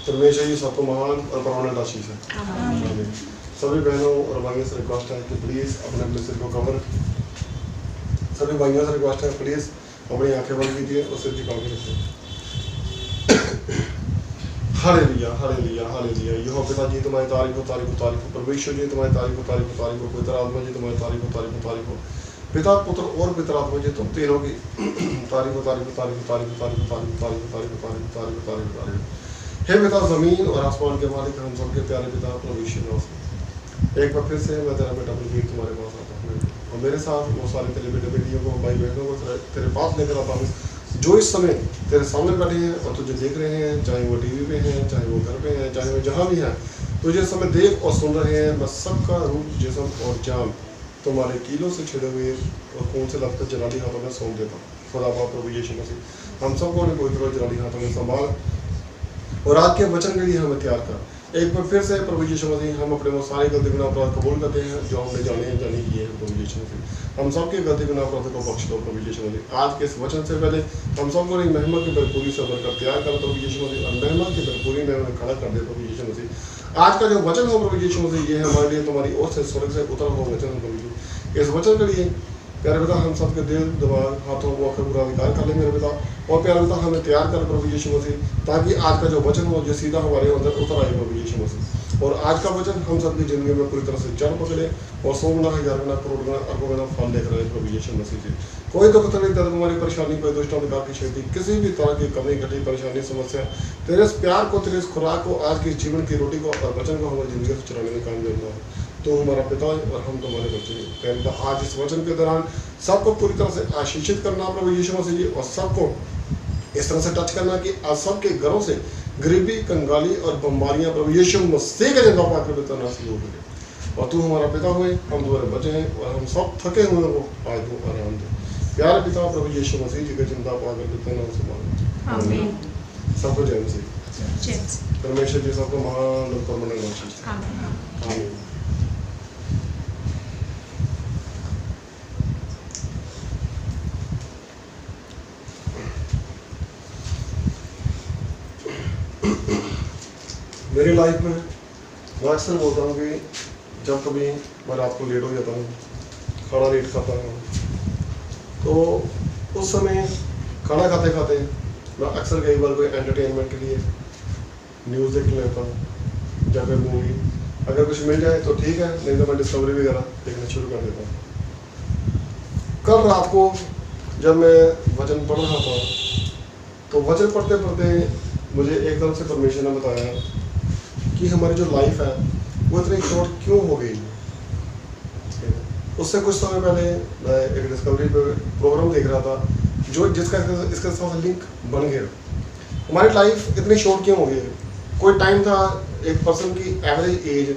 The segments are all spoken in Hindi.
परमेश्वर जी सबको महान और परमानेंट आशीष है। आमीन। सभी बहनों और भाइयों से रिक्वेस्ट है कि प्लीज़ अपने अपने सिर को कवर, सभी भाइयों से रिक्वेस्ट है प्लीज़ अपनी आंखें बंद कीजिए और सिर झुका के रखिए। Hallelujah hallelujah hallelujah. यहोवा पिता जी तुम्हारी तारीफ हो, तारीफ हो, तारीफ हो। परमेश्वर जी तुम्हारी तारीफ हो, तारीफ हो, तारीफ हो। पवित्र आत्मा जी तुम्हारी तारीफ हो, तारीफ हो, तारीफ हो। पिता पुत्र और पवित्र आत्मा जी तुम तीनों की तारीफ हो, तारीफ हो, तारीफ हो, तारीफ हो, तारीफ हो, तारीफ हो, तारीफ हो, तारीफ हो, तारीफ हो, तारीफ हो, तारीफ हो, तारीफ हो। हे पिता ज़मीन और आसमान के मालिक, हम सबके प्यारे पिता प्रभु यीशु मसीह, एक बार फिर से मैं तेरा बेटा बलवीर तुम्हारे पास आता हूँ और मेरे साथ वो सारे तेरे बेटे बेटियों को, भाई बहनों को तेरे पास लेकर आता हूँ जो इस समय तेरे सामने बैठे हैं और तुझे देख रहे हैं, चाहे वो टीवी पे हैं, चाहे वो घर पे हैं, चाहे वो जहाँ भी हैं, तुझे इस समय देख और सुन रहे हैं। मैं सबका रूप जिस्म और जान तुम्हारे कीलों से छिड़े हुए और खून से लपटे जलाली हाथों में सौंप देता हूँ। खुदा बाप प्रभु यीशु मसीह हम सबको अपने पवित्र जलाली हाथों में संभाल और आज के वचन के लिए हमें तैयार कर। एक बार फिर से प्रभु यीशु मसीह हम अपने वो सारे गलती गुनाह अपराध कबूल करते हैं जो हमने जाने किए हैं। प्रभु यीशु मसीह हम सबके गलती गुनाह अपराध को बख्श दो। प्रभु यीशु मसीह आज के इस वचन से पहले हम सबको एक महिमा की भरपूरी से भरकर तैयार कर प्रभु यीशु मसीह और महिमा की भरपूरी में हमें खड़ा कर दे। प्रभु यीशु मसीह आज का जो वचन हो प्रभु यीशु मसीह ये है हमारे लिए तुम्हारी ओर से स्वर्ग से उतरा हुआ वचन। प्रभु यीशु इस वचन के लिए प्यारे पिता हम सबके दिल दिमाग हाथों को अखर पूरा अधिकार कर लें मेरे पिता। और प्यारे पिता हमें तैयार कर प्रभु यीशु मसीह ताकि आज का जो वचन हो जो सीधा हमारे अंदर उतर आए प्रभु यीशु मसीह। और आज का वचन हम सबकी ज़िंदगी में पूरी तरह से जड़ पकड़े और 100 गुना, 1000 गुना, करोड़ गुना, अरबों गुना फल लेकर आए प्रभु यीशु मसीह जी। कोई दुख तकलीफ दर्द बीमारी परेशानी, कोई दुष्ट अंधकार की क्षति, किसी भी तरह की कमी घटी परेशानी समस्या, तेरे इस प्यार को, तेरे इस खुराक को, आज की जीवन की रोटी को और वचन को हमारी ज़िंदगी से चुराने में कामयाब हुआ है। तो हमारा पिता है और हम तुम्हारे बच्चे हैं। पहले आज इस वचन के दौरान सबको पूरी तरह से आशीषित करना प्रभु यीशु मसीह जी और सबको इस तरह से टच करना कि आज सबके घरों से गरीबी, कंगाली और बीमारियां प्रभु यीशु मसीह के जिंदा पाकर पिता नाश हो गए। और तू हमारा पिता हुए, हम तुम्हारे बच्चे हैं और हम सब थके हुए को आज तू आराम दे। प्यारे पिता प्रभु यीशु मसीह जी के जिंदा पाकर पिता नाम से मांगते आमीन। सबको जय मसीह। परमेश्वर जी सबको महान और परमानेंट आशीष दे। आमीन। मेरी लाइफ में मैं अक्सर बोलता हूँ कि जब कभी मैं रात को लेट हो जाता हूँ, खाना लेट खाता हूँ, तो उस समय खाना खाते खाते मैं अक्सर कई बार कोई एंटरटेनमेंट के लिए न्यूज़ देख लेता हूँ या फिर मूवी। अगर कुछ मिल जाए तो ठीक है, नहीं तो मैं डिस्कवरी वगैरह देखना शुरू कर देता हूँ। कल रात को जब मैं वचन पढ़ रहा था तो वचन पढ़ते पढ़ते मुझे एकदम से परमेश्वर ने बताया कि हमारी जो लाइफ है वो इतनी शॉर्ट क्यों हो गई। उससे कुछ समय पहले मैं एक डिस्कवरी पे प्रोग्राम देख रहा था जो जिसका इसके साथ लिंक बन गया। हमारी लाइफ इतनी शॉर्ट क्यों हो गई। कोई टाइम था एक पर्सन की एवरेज एज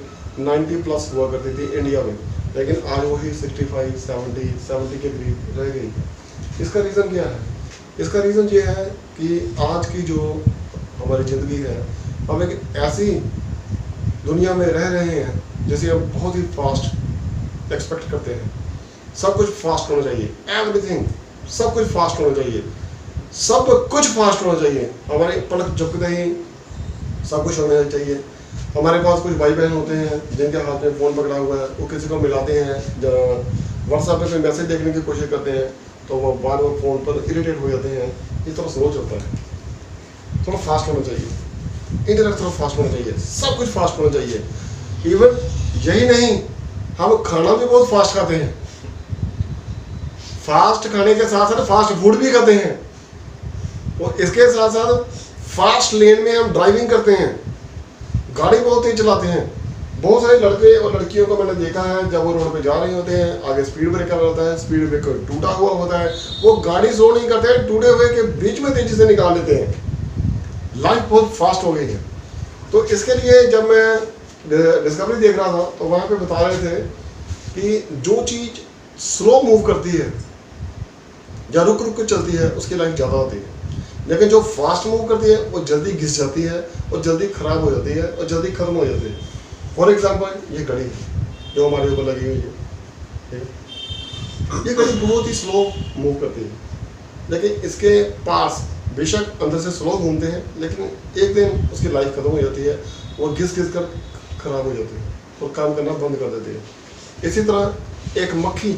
90 प्लस हुआ करती थी इंडिया में, लेकिन आज वही 65, 70 के करीब रह गई। इसका रीज़न क्या है? इसका रीज़न ये है कि आज की जो हमारी ज़िंदगी है, हम एक ऐसी दुनिया में रह रहे हैं जैसे हम बहुत ही फास्ट एक्सपेक्ट करते हैं। सब कुछ फास्ट होना चाहिए, एवरीथिंग सब कुछ फास्ट होना चाहिए, सब कुछ फास्ट होना चाहिए। हमारे पलक झपकते ही सब कुछ होना चाहिए। हमारे पास कुछ भाई बहन होते हैं जिनके हाथ में फ़ोन पकड़ा हुआ है, वो किसी को मिलाते हैं, व्हाट्सएप पे कोई मैसेज देखने की कोशिश करते हैं तो वो बार बार फ़ोन पर इरिटेट हो जाते हैं। इस तरह सोच होता है, थोड़ा फास्ट होना चाहिए, इंटरनेट थोड़ा फास्ट होना चाहिए, सब कुछ फास्ट होना चाहिए। इवन यही नहीं, हम खाना भी बहुत फास्ट खाते हैं। फास्ट खाने के साथ साथ फास्ट फूड भी खाते हैं और इसके साथ साथ फास्ट लेन में हम ड्राइविंग करते हैं, गाड़ी बहुत तेज चलाते हैं। बहुत सारे लड़के और लड़कियों को मैंने देखा है जब वो रोड पे जा रहे होते हैं, आगे स्पीड ब्रेकर होता है, स्पीड ब्रेकर टूटा हुआ होता है, वो गाड़ी स्लो नहीं करते हैं, टूटे हुए के बीच में तेजी से निकाल लेते हैं। लाइफ बहुत फास्ट हो गई है। तो इसके लिए जब मैं डिस्कवरी देख रहा था तो वहाँ पे बता रहे थे कि जो चीज़ स्लो मूव करती है या रुक रुक के चलती है उसकी लाइफ ज़्यादा होती है, लेकिन जो फास्ट मूव करती है वो जल्दी घिस जाती है और जल्दी ख़राब हो जाती है और जल्दी ख़त्म हो जाती है। फॉर एग्जाम्पल ये घड़ी जो हमारे ऊपर लगी हुई है, ये घड़ी बहुत ही स्लो मूव करती है, लेकिन इसके पास बेशक अंदर से स्लो घूमते हैं, लेकिन एक दिन उसकी लाइफ खत्म हो जाती है, वो घिस घिस कर खराब हो जाती है और काम करना बंद कर देती है। इसी तरह एक मक्खी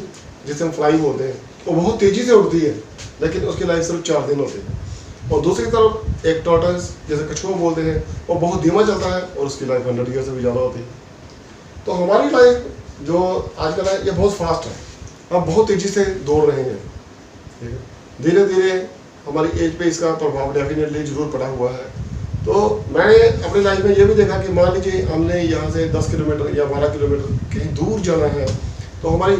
जिसे हम फ्लाई बोलते हैं, वो बहुत तेज़ी से उड़ती है, लेकिन उसकी लाइफ सिर्फ 4 दिन होती है। और दूसरी तरफ एक टॉर्टोइस जैसे कछुआ बोलते हैं, वो बहुत धीमा चलता है और उसकी लाइफ 100 ईयर से भी ज़्यादा होती है। तो हमारी लाइफ जो आजकल है ये बहुत फास्ट है, हम बहुत तेज़ी से दौड़ रहे हैं, ठीक है। धीरे धीरे हमारी एज पे इसका प्रभाव डेफिनेटली जरूर पड़ा हुआ है। तो मैंने अपनी लाइफ में ये भी देखा कि मान लीजिए हमने यहाँ से 10 किलोमीटर या 12 किलोमीटर कहीं दूर जाना है, तो हमारी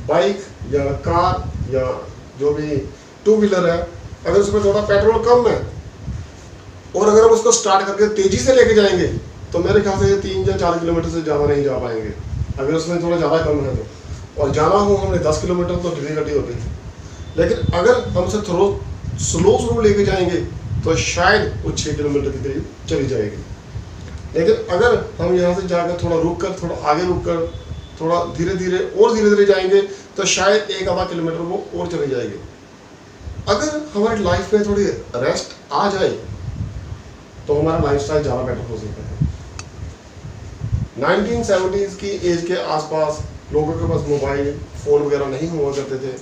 बाइक या कार या जो भी 2 व्हीलर है, अगर उसमें थोड़ा पेट्रोल कम है और अगर हम उसको स्टार्ट करके तेज़ी से लेके जाएंगे, तो मेरे ख्याल से 3 या 4 किलोमीटर से ज़्यादा नहीं जा पाएंगे, अगर उसमें थोड़ा ज़्यादा कम है तो। और जाना हो हमने 10 किलोमीटर तो डिफिकल्टी होती है। लेकिन अगर हम उसे थोड़ा स्लो लेके जाएंगे तो शायद वो 6 किलोमीटर के करीब चली जाएगी। लेकिन अगर हम यहाँ से जाकर थोड़ा रुक कर, थोड़ा आगे रुक कर, थोड़ा धीरे धीरे जाएंगे, तो शायद 1 आधा किलोमीटर वो और चली जाएगी। अगर हमारी लाइफ में थोड़ी रेस्ट आ जाए तो हमारा लाइफस्टाइल ज़्यादा बेटर हो सकता है। 1970s की एज के आसपास लोगों के पास मोबाइल फ़ोन वगैरह नहीं हुआ करते थे,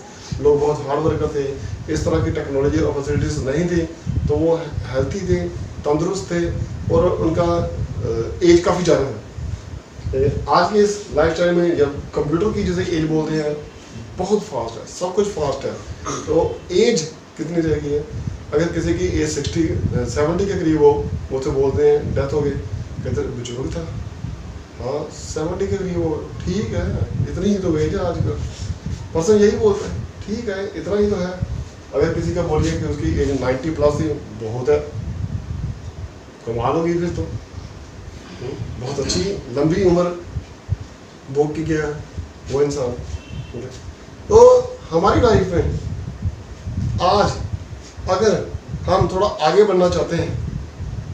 लोग बहुत हार्ड वर्कर थे, इस तरह की टेक्नोलॉजी और फैसिलिटीज़ नहीं थी, तो वो हेल्थी थे, तंदुरुस्त थे और उनका एज काफ़ी ज़्यादा है। आज के इस लाइफ स्टाइल में जब कंप्यूटर की जैसे एज बोलते हैं, बहुत फास्ट है, सब कुछ फास्ट है, तो एज कितनी रहेगी है। अगर किसी की एज 70 के करीब हो, मुझसे बोलते हैं डेथ हो गई, कहते बुजुर्ग था, हाँ 70 के करीब हो, ठीक है इतनी ही तो एज है आज का पर्सन, यही बोलता है ठीक है इतना ही तो है। अगर किसी का बोलिए कि उसकी एज 90 प्लस ही बहुत है, कमाल होगी फिर तो, बहुत अच्छी लंबी उम्र भोग की गया वो इंसान। तो हमारी लाइफ में आज अगर हम थोड़ा आगे बढ़ना चाहते हैं,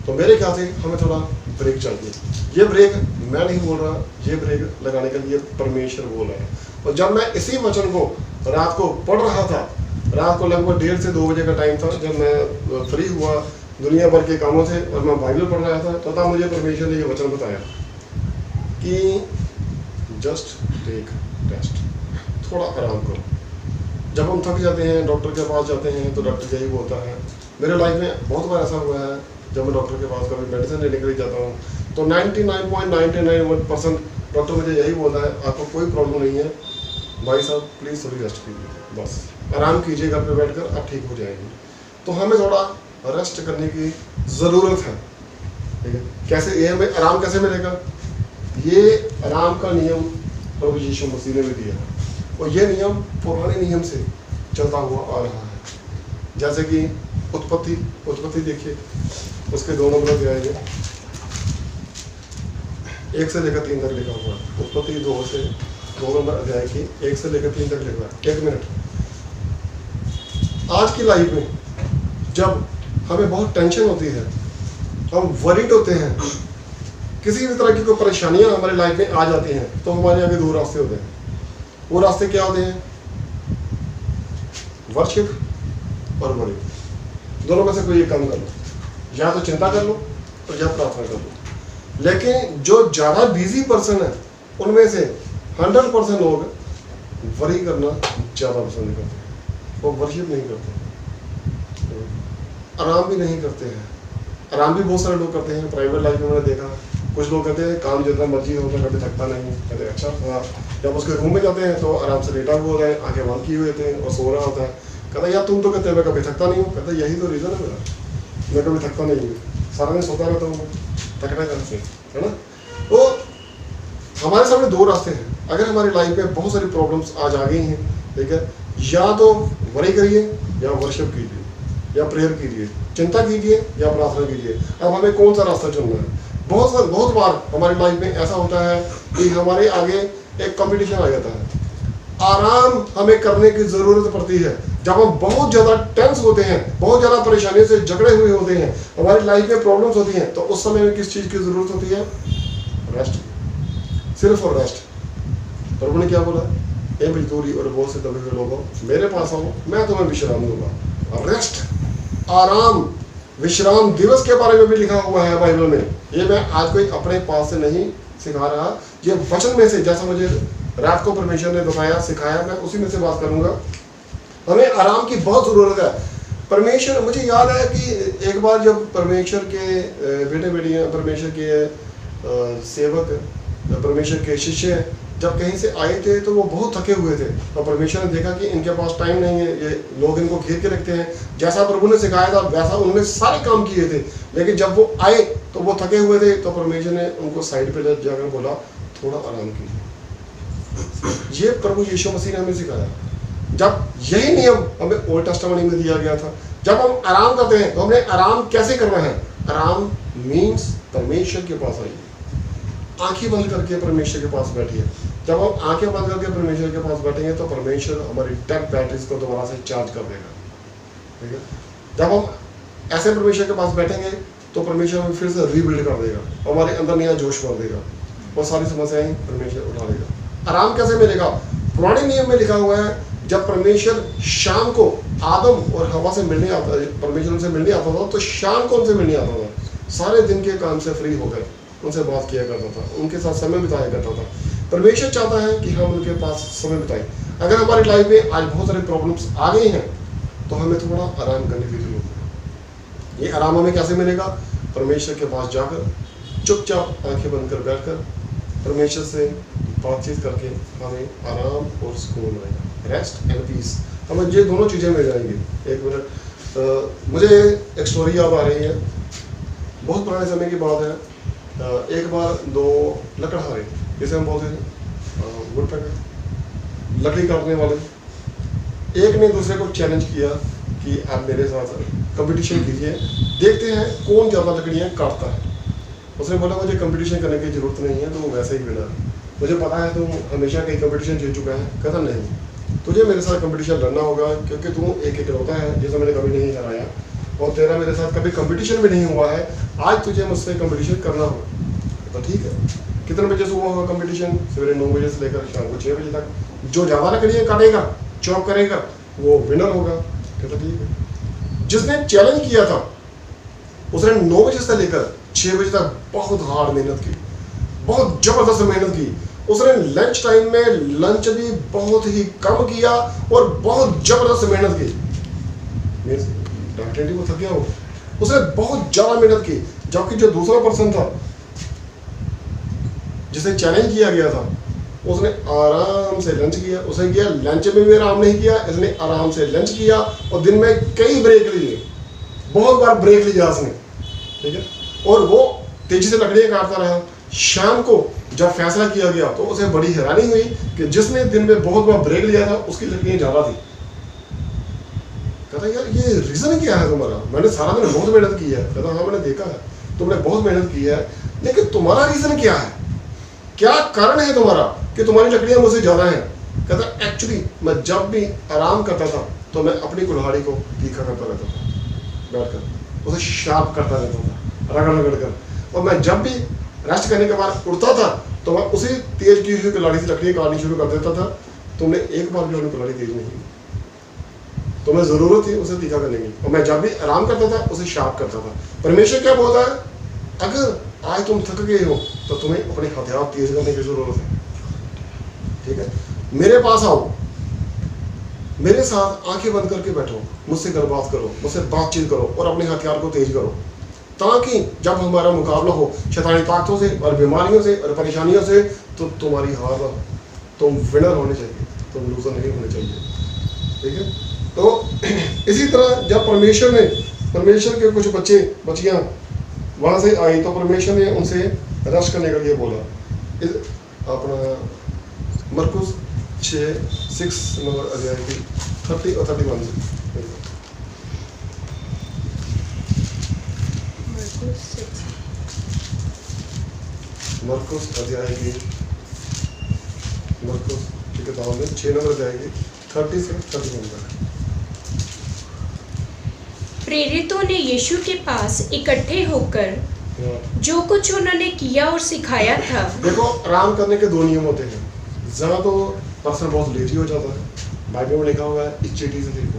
तो मेरे ख्याल से हमें थोड़ा ब्रेक चाहिए। ये ब्रेक मैं नहीं बोल रहा, ये ब्रेक लगाने के लिए परमेश्वर बोल रहा है। और जब मैं इसी वचन को रात को पढ़ रहा था, रात को लगभग 1:30 से 2 बजे का टाइम था, जब मैं फ्री हुआ दुनिया भर के कामों से और मैं बाइबल पढ़ रहा था, तो तब मुझे परमेश्वर ने ये वचन बताया कि जस्ट टेक रेस्ट, थोड़ा आराम करो। जब हम थक जाते हैं, डॉक्टर के पास जाते हैं, तो डॉक्टर यही बोलता है, मेरे लाइफ में बहुत बार ऐसा हुआ है, जब मैं डॉक्टर के पास कभी मेडिसिन लेने के लिए जाता हूँ, तो 99.99% डॉक्टर मुझे यही बोलता है, आपको कोई प्रॉब्लम नहीं है भाई साहब, प्लीज़ थोड़ी रेस्ट कीजिए, बस आराम कीजिए, घर पे बैठकर आप ठीक हो जाएंगे। तो हमें थोड़ा रेस्ट करने की ज़रूरत है, ठीक है। कैसे ये हमें आराम कैसे मिलेगा? ये आराम का नियम प्रभु यीशु मसीह ने भी दिया है, और ये नियम पुराने नियम से चलता हुआ आ रहा है। जैसे कि उत्पत्ति देखिए, उसके 2 नंबर अध्याय में 1 से लेकर 3 तक लिखा हुआ है। उत्पत्ति 2 नंबर अध्याय की 1 से लेकर 3 तक लिखा है। 1 मिनट। आज की लाइफ में जब हमें बहुत टेंशन होती है, हम वरीड होते हैं, किसी भी तरह की कोई परेशानियां हमारी लाइफ में आ जाती हैं, तो हमारे आगे 2 रास्ते होते हैं। वो रास्ते क्या होते हैं? वर्शिप और वरी, दोनों में से कोई एक काम कर लो, या तो चिंता कर लो और या प्रार्थना कर लो। लेकिन जो ज़्यादा बिजी पर्सन है, उनमें से 100% लोग वरी करना ज़्यादा पसंद करते हैं, वो वर्शिप नहीं करते, आराम भी नहीं करते हैं। आराम भी बहुत सारे लोग करते हैं। प्राइवेट लाइफ में मैंने देखा, कुछ लोग कहते हैं काम जितना मर्जी हो, मैं कभी थकता नहीं, कहते अच्छा हाँ। जब उसके रूम में जाते हैं तो आराम से लेटा हुआ होता है, आंखें बंद किए हुए थे और सो रहा होता है। कहता यार तुम तो कहते हैं मैं कभी थकता नहीं हूँ, कहता यही तो रीज़न है मेरा, मैं कभी थकता नहीं हूँ, सारा दिन सोता रहता हूँ, थकना कहाँ से, है ना। तो हमारे सामने 2 रास्ते हैं। अगर हमारी लाइफ में बहुत सारी प्रॉब्लम्स आज आ गई हैं, ठीक है, या तो वरी करिए या वर्शिप कीजिए या प्रेयर कीजिए, चिंता कीजिए या प्रार्थना कीजिए। अब हमें कौन सा रास्ता चुनना है? बहुत बार हमारी लाइफ में ऐसा होता है कि हमारे आगे एक कंपटीशन आ जाता है। आराम हमें करने की ज़रूरत पड़ती है जब हम बहुत ज़्यादा टेंस होते हैं, बहुत ज़्यादा परेशानियों से जकड़े हुए होते हैं, हमारी लाइफ में प्रॉब्लम्स होती हैं, तो उस समय में किस चीज़ की ज़रूरत होती है? रेस्ट, सिर्फ और रेस्ट। प्रभु ने क्या बोला? ए मजदूरी और बोझ से दबे हुए लोगों, मेरे पास आओ, मैं तुम्हें विश्राम दूंगा। रेस्ट, आराम विश्राम दिवस के बारे में भी लिखा हुआ है बाइबल में। ये मैं आज कोई अपने पास से नहीं सिखा रहा, ये वचन में से जैसा मुझे रात को परमेश्वर ने बताया सिखाया, मैं उसी में से बात करूंगा। हमें आराम की बहुत ज़रूरत है। परमेश्वर, मुझे याद है कि एक बार जब परमेश्वर के बेटे बेटियाँ, परमेश्वर के सेवक, परमेश्वर के शिष्य जब कहीं से आए थे तो वो बहुत थके हुए थे, और परमेश्वर ने देखा कि इनके पास टाइम नहीं है, ये लोग इनको घेर के रखते हैं। जैसा प्रभु ने सिखाया था वैसा उन्होंने सारे काम किए थे, लेकिन जब वो आए तो वो थके हुए थे, तो परमेश्वर ने उनको साइड पे जाकर बोला थोड़ा आराम कीजिए। ये प्रभु यीशु मसीह ने हमें सिखाया। जब यही नियम हमें ओल्ड टेस्टामेंट में दिया गया था, जब हम आराम करते हैं तो हमने आराम कैसे करना है? आराम मीन्स परमेश्वर के पास आइए, आंखें बंद करके परमेश्वर के पास बैठिए। जब हम आंखें बंद करके परमेश्वर के पास बैठेंगे तो परमेश्वर हमारी डेड बैटरीज को दोबारा से चार्ज कर देगा, ठीक है। जब हम ऐसे परमेश्वर के पास बैठेंगे तो परमेश्वर हमें फिर से रीबिल्ड कर देगा, हमारे अंदर नया जोश भर देगा, वो सारी समस्याएं परमेश्वर उठा देगा। आराम कैसे मिलेगा? पुराने नियम में लिखा हुआ है, जब परमेश्वर शाम को आदम और हवा से मिलने आता, परमेश्वर उनसे मिलने आता था, तो शाम को उनसे मिलने आता था। सारे दिन के काम से फ्री होकर उनसे बात किया करता था, उनके साथ समय बिताया करता था। परमेश्वर चाहता है कि हम उनके पास समय बिताएं। अगर हमारी लाइफ में आज बहुत सारे प्रॉब्लम्स आ गई हैं तो हमें थोड़ा आराम करने की जरूरत है। ये आराम हमें कैसे मिलेगा? परमेश्वर के पास जाकर चुपचाप आंखें बंद कर बैठकर परमेश्वर से बातचीत करके हमें आराम और सुकून मिलेगा, रेस्ट एंड पीस। हमें ये दोनों चीज़ें मिल जाएंगी। एक मिनट, मुझे एक स्टोरी याद आ रही है, बहुत पुराने समय की बात है। एक बार दो लकड़हारे, जैसे हम बोलते हैं वुडपेकर, लकड़ी काटने वाले, एक ने दूसरे को चैलेंज किया कि आप मेरे साथ कंपटीशन कीजिए, देखते हैं कौन ज़्यादा लकड़ियाँ काटता है। उसने बोला मुझे कंपटीशन करने की ज़रूरत नहीं है, तो वो वैसे ही विनर है, मुझे पता है तुम हमेशा कई कंपटीशन जीत चुका है। कहता नहीं, तुझे मेरे साथ कंपटीशन लड़ना होगा, क्योंकि तू एक इकलौता है जिसे मैंने कभी नहीं हराया, और तेरा मेरे साथ कभी कंपटीशन भी नहीं हुआ है, आज तुझे मुझसे कंपटीशन करना होगा। तो ठीक है, कितने बजे से हुआ होगा कंपटीशन? सवेरे 9 बजे से लेकर शाम को 6 बजे तक। जो ज़्यादा लकड़ियाँ काटेगा, चॉप करेगा, वो विनर होगा। कहता ठीक है। जिसने चैलेंज किया था उसने 9 बजे से लेकर 6 बजे तक बहुत हार्ड मेहनत की, बहुत ज़बरदस्त मेहनत की। उसने लंच टाइम में लंच भी बहुत ही कम किया और बहुत ज़बरदस्त मेहनत की। डेफिनेटली वो थक गया हो, उसने बहुत ज़्यादा मेहनत की। जबकि जो दूसरा पर्सन था जिसे चैलेंज किया गया था, उसने आराम से लंच किया। उसने किया लंच में भी आराम नहीं किया, इसने आराम से लंच किया और दिन में कई ब्रेक लिए, बहुत बार ब्रेक लिया उसने, ठीक है। और वो तेजी से लकड़ियाँ काटता रहा। शाम को जब फैसला किया गया तो उसे बड़ी हैरानी हुई कि जिसने दिन में बहुत बार ब्रेक लिया था उसकी लकड़ियाँ ज़्यादा थी। कहता यार ये रीज़न क्या है तुम्हारा? मैंने सारा दिन बहुत मेहनत की है। कहता हाँ मैंने देखा है, तुमने बहुत मेहनत की है, लेकिन तुम्हारा रीज़न क्या है? क्या कारण है तुम्हारा कि तुम्हारी लकड़ियाँ मुझसे ज़्यादा हैं? कहता एक्चुअली मैं जब भी आराम करता था तो मैं अपनी कुल्हाड़ी को तीखा करता रहता था, बैठकर उसे शार्प करता रहता था, रगड़ रगड़ कर। और मैं जब भी रेस्ट करने के बाद उठता था तो मैं उसी तेज की हुई कुल्हाड़ी से लकड़ियाँ काटनी शुरू कर देता था। तुमने एक बार भी अपनी कुल्हाड़ी तेज नहीं की, तुम्हें ज़रूरत थी उसे तीखा करने की, और मैं जब भी आराम करता था उसे शार्प करता था। परमेश्वर क्या बोलता है? अगर आज तुम थक गए हो तो तुम्हें अपने हथियार तेज करने की जरूरत है, ठीक है। मेरे पास आओ, मेरे साथ आंखें बंद करके बैठो, मुझसे बात करो, मुझसे बातचीत करो और अपने हथियार को तेज करो, ताकि जब हमारा मुकाबला हो शैतानी ताकतों से और बीमारियों से और परेशानियों से तो तुम्हारी हार हो, तुम विनर होने चाहिए, तुम लूजर नहीं होने चाहिए, ठीक है। तो इसी तरह जब परमेश्वर के कुछ बच्चियाँ वहाँ से आई तो परमेश्वर ने उनसे रेस्ट करने के लिए बोला। अपना मरकुस 6 नंबर अध्याय की 30 और 31 से। मरकुस अध्याय की किताब में 6 नंबर अध्याय की 30 से 31 तक। प्रेरितों ने यीशु के पास इकट्ठे होकर जो कुछ उन्होंने किया और सिखाया था। देखो आराम करने के 2 नियम होते हैं। ज़रा तो पर्सन बहुत लेजी हो जाता है, बाइबल में लिखा हुआ है इस चीटी से देखो।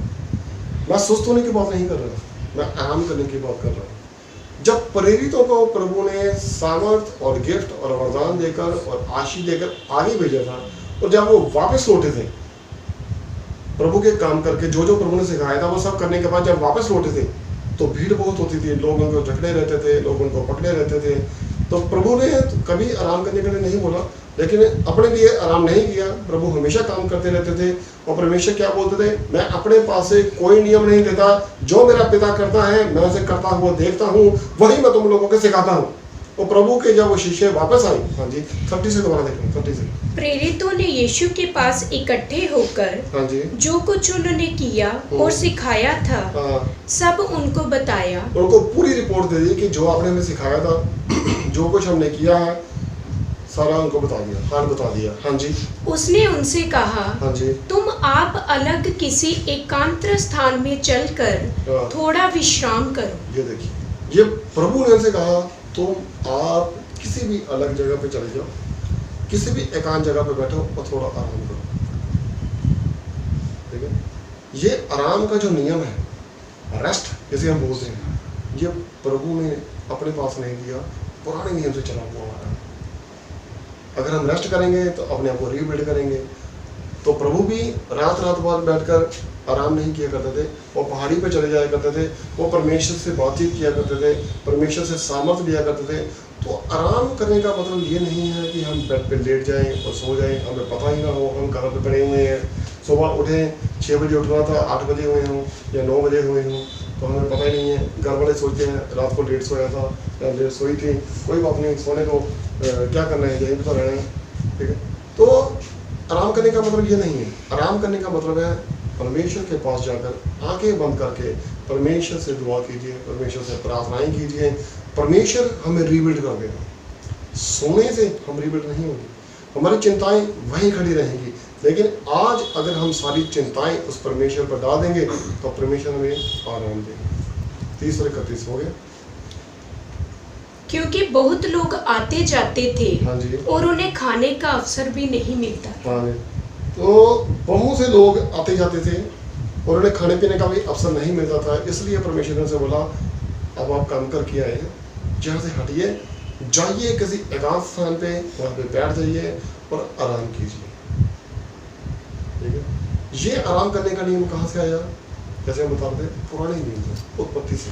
मैं सुस्त होने की बात नहीं कर रहा, मैं आराम करने की बात कर रहा हूँ। जब प्रेरितों को प्रभु ने सामर्थ और गिफ्ट और वरदान देकर और आशीष देकर आगे भेजा था, और जब वो वापस लौटे थे प्रभु के काम करके, जो जो प्रभु ने सिखाया था वो सब करने के बाद जब वापस लौटे थे तो भीड़ बहुत होती थी, लोग उनको झगड़े रहते थे, लोग उनको पकड़े रहते थे। तो प्रभु ने कभी आराम करने के लिए नहीं बोला, लेकिन अपने लिए आराम नहीं किया। प्रभु हमेशा काम करते रहते थे, और परमेश्वर क्या बोलते थे, मैं अपने पास से कोई नियम नहीं देता, जो मेरा पिता करता है मैं उसे करता हुआ देखता हूँ, वही मैं तुम लोगों को सिखाता हूँ। तो प्रभु के जब वो शिष्य वापस आए, हाँ जी 30 से दोबारा देख लो, 30 से। प्रेरितों ने यीशु के पास इकट्ठे होकर हाँ जी, जो कुछ उन्होंने किया और सिखाया था हाँ, सब उनको बताया। उनको पूरी रिपोर्ट दे दी कि जो आपने हमें सिखाया था, जो कुछ हमने किया है, सारा उनको बता दिया, हाल बता दिया। हाँ जी, उसने उनसे कहा, हाँ जी, तुम आप अलग किसी एकांत स्थान में चलकर हाँ। थोड़ा विश्राम करो। ये देखिए, ये प्रभु ने उनसे कहा तुम आप किसी भी अलग जगह पे चले जाओ, किसी भी एकांत जगह पे बैठो और थोड़ा आराम करो। ठीक है, ये आराम का जो नियम है, रेस्ट जिसे हम बोलते हैं, ये प्रभु ने अपने पास नहीं दिया, पुराने नियम से चला हुआ आ रहा है। अगर हम रेस्ट करेंगे तो अपने आप को रीबिल्ड करेंगे। तो प्रभु भी रात रात बाद बैठकर आराम नहीं किया करते थे, वो पहाड़ी पे चले जाया करते थे, वो परमेश्वर से बातचीत किया करते थे, परमेश्वर से सामर्थ लिया करते थे। तो आराम करने का मतलब ये नहीं है कि हम बेड पे लेट जाएं और सो जाएं, हमें पता ही ना हो हम कहाँ पे पड़े हुए हैं। सुबह उठें 6 बजे उठना था, 8 बजे हुए हों या 9 बजे हुए हों, तो हमें पता ही नहीं है। घर वाले सोचते हैं रात को लेट सोया था या लेट सोई थी, कोई बात नहीं, सोने को क्या करना है, यहीं पर तो रहना है। ठीक है, तो आराम करने का मतलब ये नहीं है। आराम करने का मतलब है परमेश्वर के पास जाकर आंखें बंद करके परमेश्वर से दुआ कीजिए, परमेश्वर से प्रार्थनाएं कीजिए, परमेश्वर हमें रिबिल्ड कर देगा। सोने से हम रिबिल्ड नहीं होंगे, हमारी चिंताएं वहीं खड़ी रहेंगी। लेकिन आज अगर हम सारी चिंताएं उस परमेश्वर पर डाल देंगे तो परमेश्वर हमें आराम देगा। 30 और 31 हो गया। क्योंकि बहुत लोग आते जाते थे, हाँ जी, और उन्हें खाने का अवसर भी नहीं मिलता। हाँ जी, तो बहुत से लोग आते जाते थे और उन्हें खाने पीने का भी अवसर नहीं मिलता था। इसलिए परमेश्वर ने से बोला अब आप काम कर किया है, जहाँ से हटिए, जाइए किसी एकांत स्थान पे, वहाँ पे बैठ जाइए और आराम कीजिए। ठीक है, ये आराम करने का नियम कहाँ से आया? जैसे हम बता रहे थे, पुराने नियम से, उत्पत्ति से।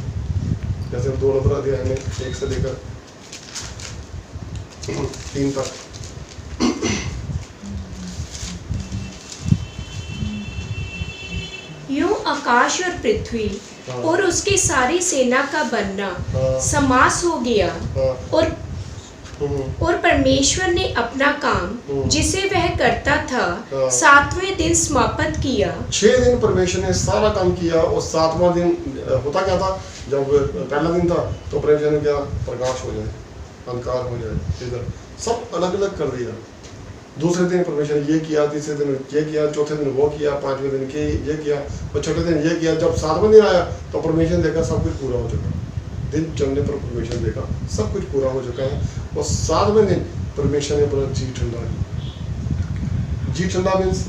जैसे हम 2 नंबर अध्याय में 1 से लेकर 3 तक यूं आकाश और पृथ्वी हाँ। और उसकी सारी सेना का बनना हाँ। समास हो गया, हाँ, और परमेश्वर ने अपना काम जिसे वह करता था 7वें दिन समाप्त किया। 6 दिन परमेश्वर ने सारा काम किया, और 7वां दिन होता क्या था? जब पहला दिन था तो परमेश्वर ने क्या? प्रकाश हो जाए, अंधकार हो जाए, इधर सब अलग अलग कर दिया। दूसरे दिन परमेश्वर ने ये किया, तीसरे दिन ये किया, चौथे दिन वो किया, 5वें दिन ये किया, और छठे दिन ये किया। जब 7वां दिन आया तो परमेश्वर ने देखा सब कुछ पूरा हो चुका। दिन चलने पर परमेश्वर ने देखा सब कुछ पूरा हो चुका है, और 7वें दिन परमेश्वर ने अपना जी ठंडा किया। जी ठंडा मीन्स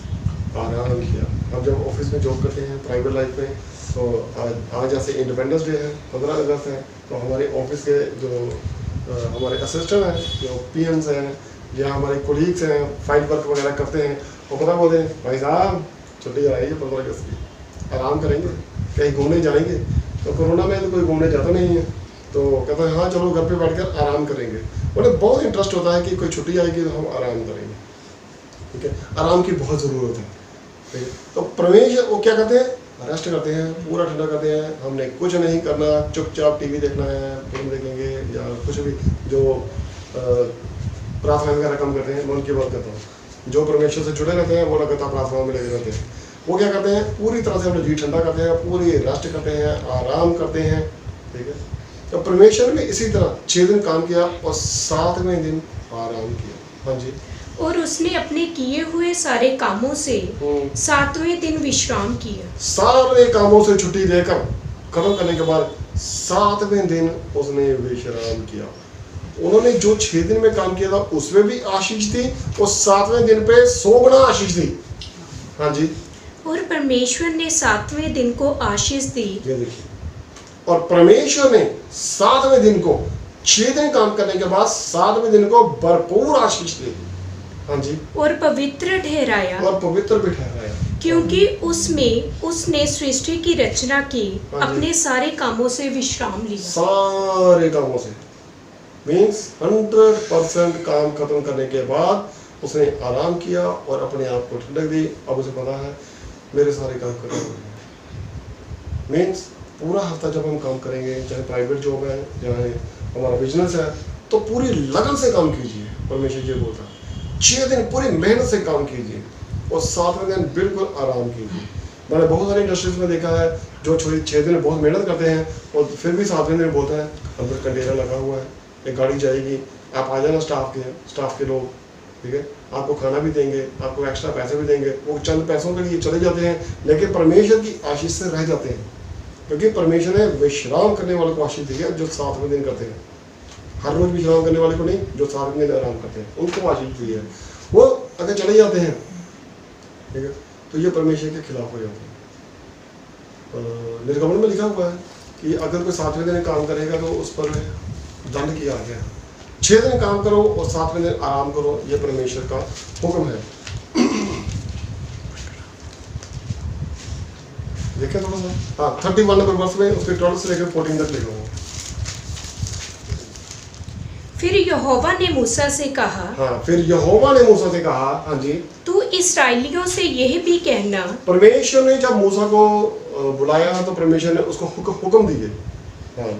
आराम किया। अब जब ऑफिस में जॉब करते हैं, प्राइवेट लाइफ में, तो आज जैसे इंडिपेंडेंस डे है, 15 अगस्त है, तो हमारे ऑफिस के जो हमारे असिस्टेंट हैं, जो पीएम्स हैं या हमारे कोलीग्स हैं, फाइल वर्क वगैरह करते हैं, वो पता बोलते हैं भाई साहब छुट्टी आ रही है 15 अगस्त की, आराम करेंगे, कहीं घूमने जाएंगे। तो कोरोना में तो कोई घूमने जाता नहीं है, तो कहता है हाँ चलो घर पे बैठकर आराम करेंगे। उन्हें बहुत इंटरेस्ट होता है कि कोई छुट्टी आएगी तो हम आराम करेंगे। ठीक है, आराम की बहुत ज़रूरत है। ठीक है, तो परमेश्वर वो क्या करते हैं? रेस्ट करते हैं, पूरा ठंडा करते हैं। हमने कुछ नहीं करना, चुपचाप टीवी देखना है, फिल्म देखेंगे या कुछ भी जो प्रार्थना वगैरह काम करते हैं। मैं उनकी बात करता हूँ जो परमेश्वर से जुड़े रहते हैं, वो लगातार प्रार्थना में लगे रहते हैं। वो क्या करते हैं? पूरी तरह से अपने जी ठंडा करते हैं, पूरी रेस्ट करते हैं, आराम करते हैं। ठीक है, तो परमेश्वर ने इसी तरह 6 दिन काम किया और 7वें दिन आराम किया। हाँ जी, और उसने अपने किए हुए सारे कामों से 7वें दिन विश्राम किया। सारे कामों से छुट्टी लेकर खत्म करने के बाद 7वें दिन उसने विश्राम किया। उन्होंने जो 6 दिन में काम किया था उसमें भी आशीष थी, और 7वें दिन पे 100 गुना आशीष थी। हाँ जी, और परमेश्वर ने 7वें दिन को आशीष दी। ये देखिए, और परमेश्वर ने 7वें दिन को 6 दिन काम करने के बाद 7वें दिन को भरपूर आशीष दी। हाँ जी, और पवित्र ठहराया, और पवित्र भी ठहराया, क्योंकि उसमें उसने सृष्टि की रचना की, हाँ जी। अपने सारे कामों से विश्राम लिया। सारे कामों से मीन्स 100% काम खत्म करने के बाद उसने आराम किया और अपने आप को ठंडक दी। अब उसे पता है मेरे सारे काम खत्म हो गए। मीन्स पूरा हफ्ता जब हम काम करेंगे, चाहे प्राइवेट जॉब है, चाहे हमारा बिजनेस है, तो पूरी लगन से काम कीजिए। परमेश्वर जी बोलता है 6 दिन पूरी मेहनत से काम कीजिए और 7वें दिन बिल्कुल आराम कीजिए। मैंने बहुत सारी इंडस्ट्रीज में देखा है जो 6 दिन बहुत मेहनत करते हैं और फिर भी 7वें दिन बोलता है अंदर कंटेनर लगा हुआ है, एक गाड़ी जाएगी, आप आ जाना स्टाफ के लोग, ठीक है, आपको खाना भी देंगे, आपको एक्स्ट्रा पैसे भी देंगे। वो चंद पैसों के लिए चले जाते हैं, लेकिन परमेश्वर की आशीष से रह जाते हैं, क्योंकि परमेश्वर ने विश्राम करने वालों को आशीष दी है जो 7वें दिन करते हैं। हर रोज विश्राम करने वाले को नहीं, जो 7वें दिन आराम करते हैं उनको आशीष दी है। वो अगर चले जाते हैं, ठीक है, तो ये परमेश्वर के खिलाफ हो जाते हैं। निर्गमन में लिखा हुआ है कि अगर कोई 7वें दिन काम करेगा तो उस पर दंड किया गया। 6 दिन काम करो और 7वें दिन आराम करो, ये परमेश्वर का हुक्म है। देखिए थोड़ा सा, हाँ 31 नंबर वर्ष में उसके 12 से लेकर 14 तक लिखा हुआ। फिर यहोवा ने मूसा से कहा, हाँ, फिर यहोवा ने मूसा से कहा, हाँ जी, तू इस्राएलियों से यह भी कहना। परमेश्वर ने जब मूसा को बुलाया तो परमेश्वर ने उसको हुक्म दिए, हाँ,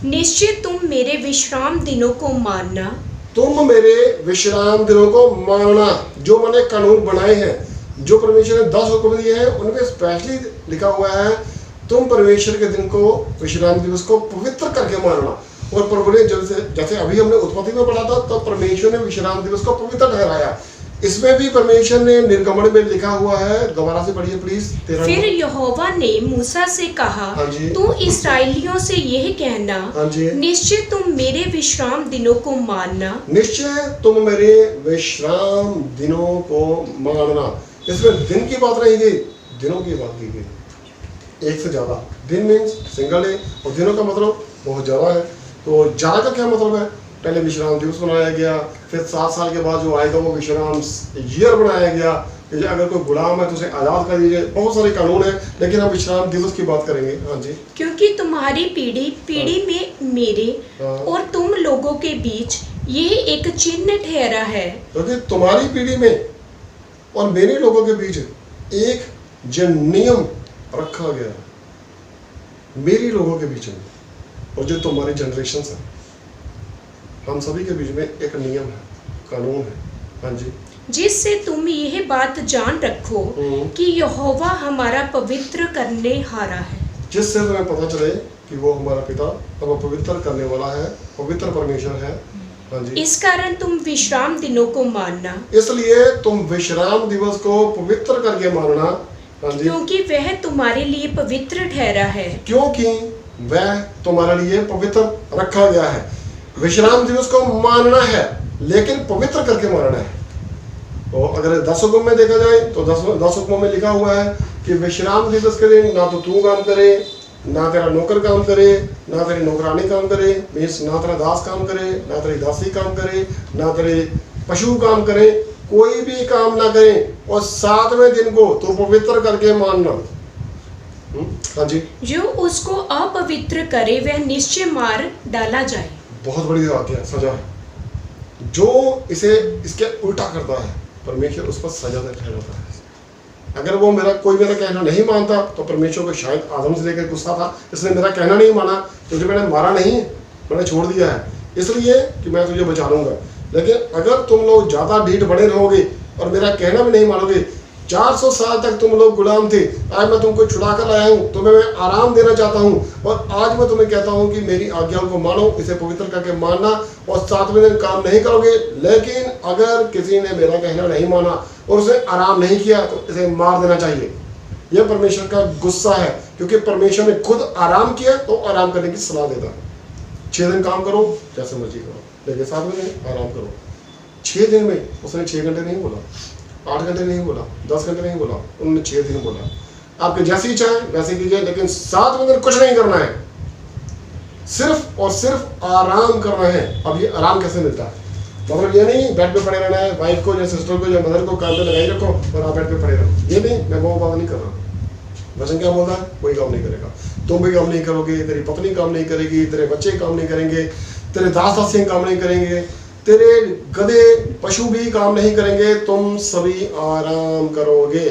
निश्चय तुम मेरे विश्राम दिनों को मानना। तुम मेरे विश्राम दिनों को मानना। जो मैंने कानून बनाए हैं, जो परमेश्वर ने 10 हुक्म दिए हैं, उनमें स्पेशली लिखा हुआ है तुम परमेश्वर के दिन को, विश्राम दिवस को पवित्र करके मानना। और प्रभु ने जैसे अभी हमने उत्पत्ति में पढ़ा था, तो परमेश्वर ने विश्राम दिवस को पवित्र ठहराया। इसमें भी परमेश्वर ने निर्गमन में लिखा हुआ है, दोबारा से पढ़िए प्लीज। फिर यहोवा ने मूसा से कहा, हाँ जी, तू इस्राएलियों से यह कहना, हाँ जी, निश्चय तुम मेरे विश्राम दिनों को मानना। निश्चय तुम मेरे विश्राम दिनों को मानना। इसमें दिन की बात नहीं गई, दिनों की बात की गई, एक से ज्यादा। दिन मीन्स सिंगल डे और दिनों का मतलब बहुत ज्यादा है। तो ज्यादा का क्या मतलब है? पहले विश्राम दिवस बनाया गया, फिर 7 साल के बाद जो आएगा वो विश्राम ईयर बनाया गया कि अगर कोई गुलाम है तो उसे आजाद कर दीजिए। बहुत सारे कानून है, लेकिन हम विश्राम दिवस की बात करेंगे। हाँ जी, क्योंकि तुम्हारी पीढ़ी में मेरे और तुम लोगों के बीच यह एक चिन्ह ठहरा है। क्योंकि तुम्हारी पीढ़ी में और मेरे लोगों के बीच एक जो नियम रखा गया है, मेरी लोगों के बीच में और जो तुम्हारी जनरेशन है, हम सभी के बीच में एक नियम है, कानून है। हाँ जी, जिससे तुम यह बात जान रखो कि यहोवा हमारा पवित्र करने हारा है। जिससे तुम्हें पता चले कि वो हमारा पिता और वो पवित्र करने वाला है, पवित्र परमेश्वर है। हाँ जी, इस कारण तुम विश्राम दिनों को मानना, इसलिए तुम विश्राम दिवस को पवित्र करके मानना। हाँ जी, क्योंकि वह तुम्हारे लिए पवित्र ठहरा है। क्योंकि वह तुम्हारे लिए पवित्र रखा गया है। विश्राम दिवस को मानना है, लेकिन पवित्र करके मानना है। तो अगर 10 हुक्म में देखा जाए तो 10 हुक्मों में लिखा हुआ है कि विश्राम दिवस के दिन ना तो तू काम करे, ना तेरा नौकर काम करे, ना तेरी नौकरानी काम करे, मीन्स ना तेरा दास काम करे, ना तेरी दासी काम करे, ना तेरे पशु काम करे, कोई भी काम ना करे और 7वें दिन को तू पवित्र करके मानना। हाँ जी, जो उसको अपवित्र करे वह निश्चय मार डाला जाए। बहुत बड़ी बात है, सजा है। जो इसे इसके उल्टा करता है, परमेश्वर उस पर सजा ठहराता है। अगर वो कोई मेरा कहना नहीं मानता तो परमेश्वर को शायद आदम से लेकर गुस्सा था, इसने मेरा कहना नहीं माना, तुझे मैंने मारा नहीं, मैंने छोड़ दिया है इसलिए कि मैं तुझे बचा लूंगा। लेकिन अगर तुम लोग ज्यादा ढीठ बने रहोगे और मेरा कहना भी नहीं मानोगे, 400 साल तक तुम लोग गुलाम थे, आज मैं तुमको छुड़ा कर लाया हूँ, तुम्हें मैं आराम देना चाहता हूँ और आज मैं तुम्हें कहता हूँ कि मेरी आज्ञाओं को मानो, इसे पवित्र करके मानना और 7वें दिन काम नहीं करोगे। लेकिन अगर किसी ने मेरा कहना नहीं माना और उसे आराम नहीं किया तो इसे मार देना चाहिए। यह परमेश्वर का गुस्सा है, क्योंकि परमेश्वर ने खुद आराम किया तो आराम करने की सलाह देता है। 6 दिन काम करो, जैसे मर्जी करो, लेकिन 7वें दिन आराम करो। 6 दिन में उसने 6 घंटे नहीं बोला, 8 घंटे नहीं बोला, 10 घंटे नहीं बोला, उन्होंने 6 दिन बोला। आपके जैसी इच्छा है वैसे कीजिए, लेकिन 7वें दिन कुछ नहीं करना है। सिर्फ और सिर्फ आराम करना है। अब ये आराम कैसे मिलता है? मतलब ये नहीं बेड पे पड़े रहना है, वाइफ को या सिस्टर को या मदर को काम पे लगाई रखो और आप बेड पे पड़े रहो, ये नहीं, मैं वो बात नहीं कर रहा। वचन क्या बोलता है? कोई काम नहीं करेगा, तुम भी काम नहीं करोगे, तेरी पत्नी काम नहीं करेगी, तेरे बच्चे काम नहीं करेंगे, तेरे दास दासियां काम नहीं करेंगे, तेरे गधे पशु भी काम नहीं करेंगे, तुम सभी आराम करोगे।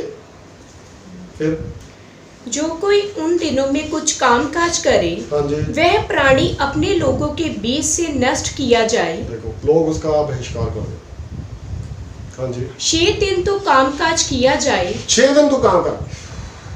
फिर जो कोई उन दिनों में कुछ कामकाज करे, हाँ जी, वह प्राणी अपने लोगों के बीच से नष्ट किया जाए। देखो लोग उसका बहिष्कार कर दे। हाँ जी, 6 दिन तो कामकाज किया जाए। 6 दिन तो काम कर,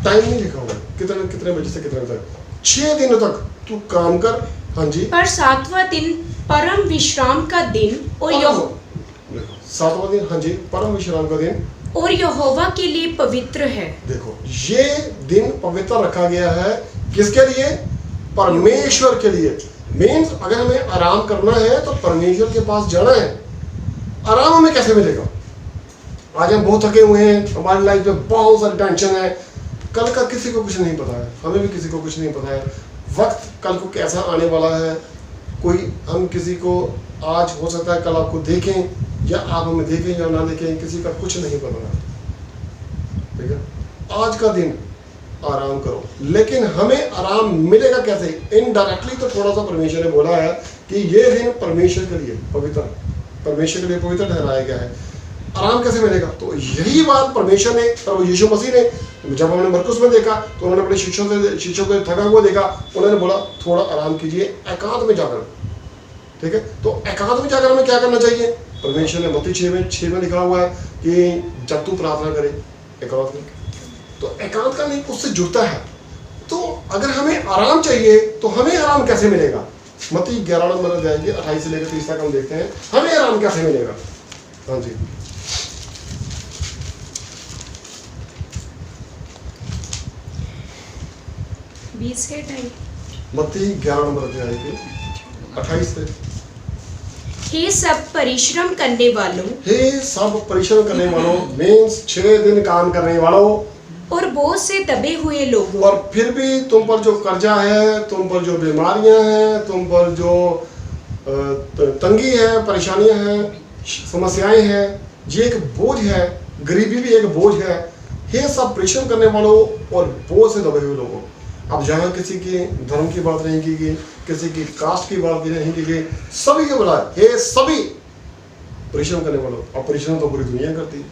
टाइम नहीं लिखा हुआ कितने कितने बजे से कितने बजे तक, 6 दिन तक तू काम कर। हाँ जी, पर 7वां दिन परम विश्राम का दिन और देखो 7वां दिन, हाँ जी, परम विश्राम का दिन और यहोवा के लिए पवित्र है। देखो ये दिन पवित्र रखा गया है, किसके लिए? परमेश्वर के लिए। मीन्स अगर हमें आराम करना है तो परमेश्वर के पास जाना है। आराम हमें कैसे मिलेगा? आज हम बहुत थके हुए हैं, हमारी लाइफ में बहुत सारी टेंशन है, कल का किसी को कुछ नहीं पता है, हमें भी किसी को कुछ नहीं पता है, वक्त कल को कैसा आने वाला है। कोई हम किसी को आज हो सकता है कल आपको देखें या आप हमें देखें या ना देखें, किसी का कुछ नहीं पता है, ठीक है? आज का दिन आराम करो, लेकिन हमें आराम मिलेगा कैसे? इनडायरेक्टली तो थोड़ा सा परमेश्वर ने बोला है कि ये दिन परमेश्वर के लिए पवित्र, परमेश्वर के लिए पवित्र ठहराया गया है। आराम कैसे मिलेगा? तो यही बात परमेश्वर ने, प्रभु यीशु मसीह ने, जब हमने मरकुस में देखा तो उन्होंने अपने शिष्यों को थका हुआ देखा, उन्होंने बोला थोड़ा आराम कीजिए एकांत में जाकर, ठीक है? तो एकांत में जाकर हमें क्या करना चाहिए? परमेश्वर ने मत्ती 6 में लिखा हुआ है कि जब तू प्रार्थना करे एकांत में, तो एकांत का नहीं उससे जुड़ता है। तो अगर हमें आराम चाहिए तो हमें आराम कैसे मिलेगा? मत्ती 11 नंबर अध्याय 28 से लेकर 30 तक हम देखते हैं, हमें आराम कैसे मिलेगा। हाँ जी, मत्ती 11 नंबर अध्याय के 28 से। हे सब परिश्रम करने वालों, हे सब परिश्रम करने वालों, मीन्स 6 दिन काम करने वालों और बोझ से दबे हुए लोगों, और फिर भी तुम पर जो कर्जा है, तुम पर जो बीमारियां हैं, तुम पर जो तंगी है, परेशानियां हैं, समस्याएं हैं, ये एक बोझ है, गरीबी भी एक बोझ है। हे सब परिश्रम करने वालों और बोझ से दबे हुए लोगों। अब जहाँ किसी की धर्म की बात नहीं की गई, किसी की कास्ट की बात नहीं की गई, सभी के बोला हे सभी परिश्रम करने वालों। अब परिश्रम तो पूरी दुनिया करती है,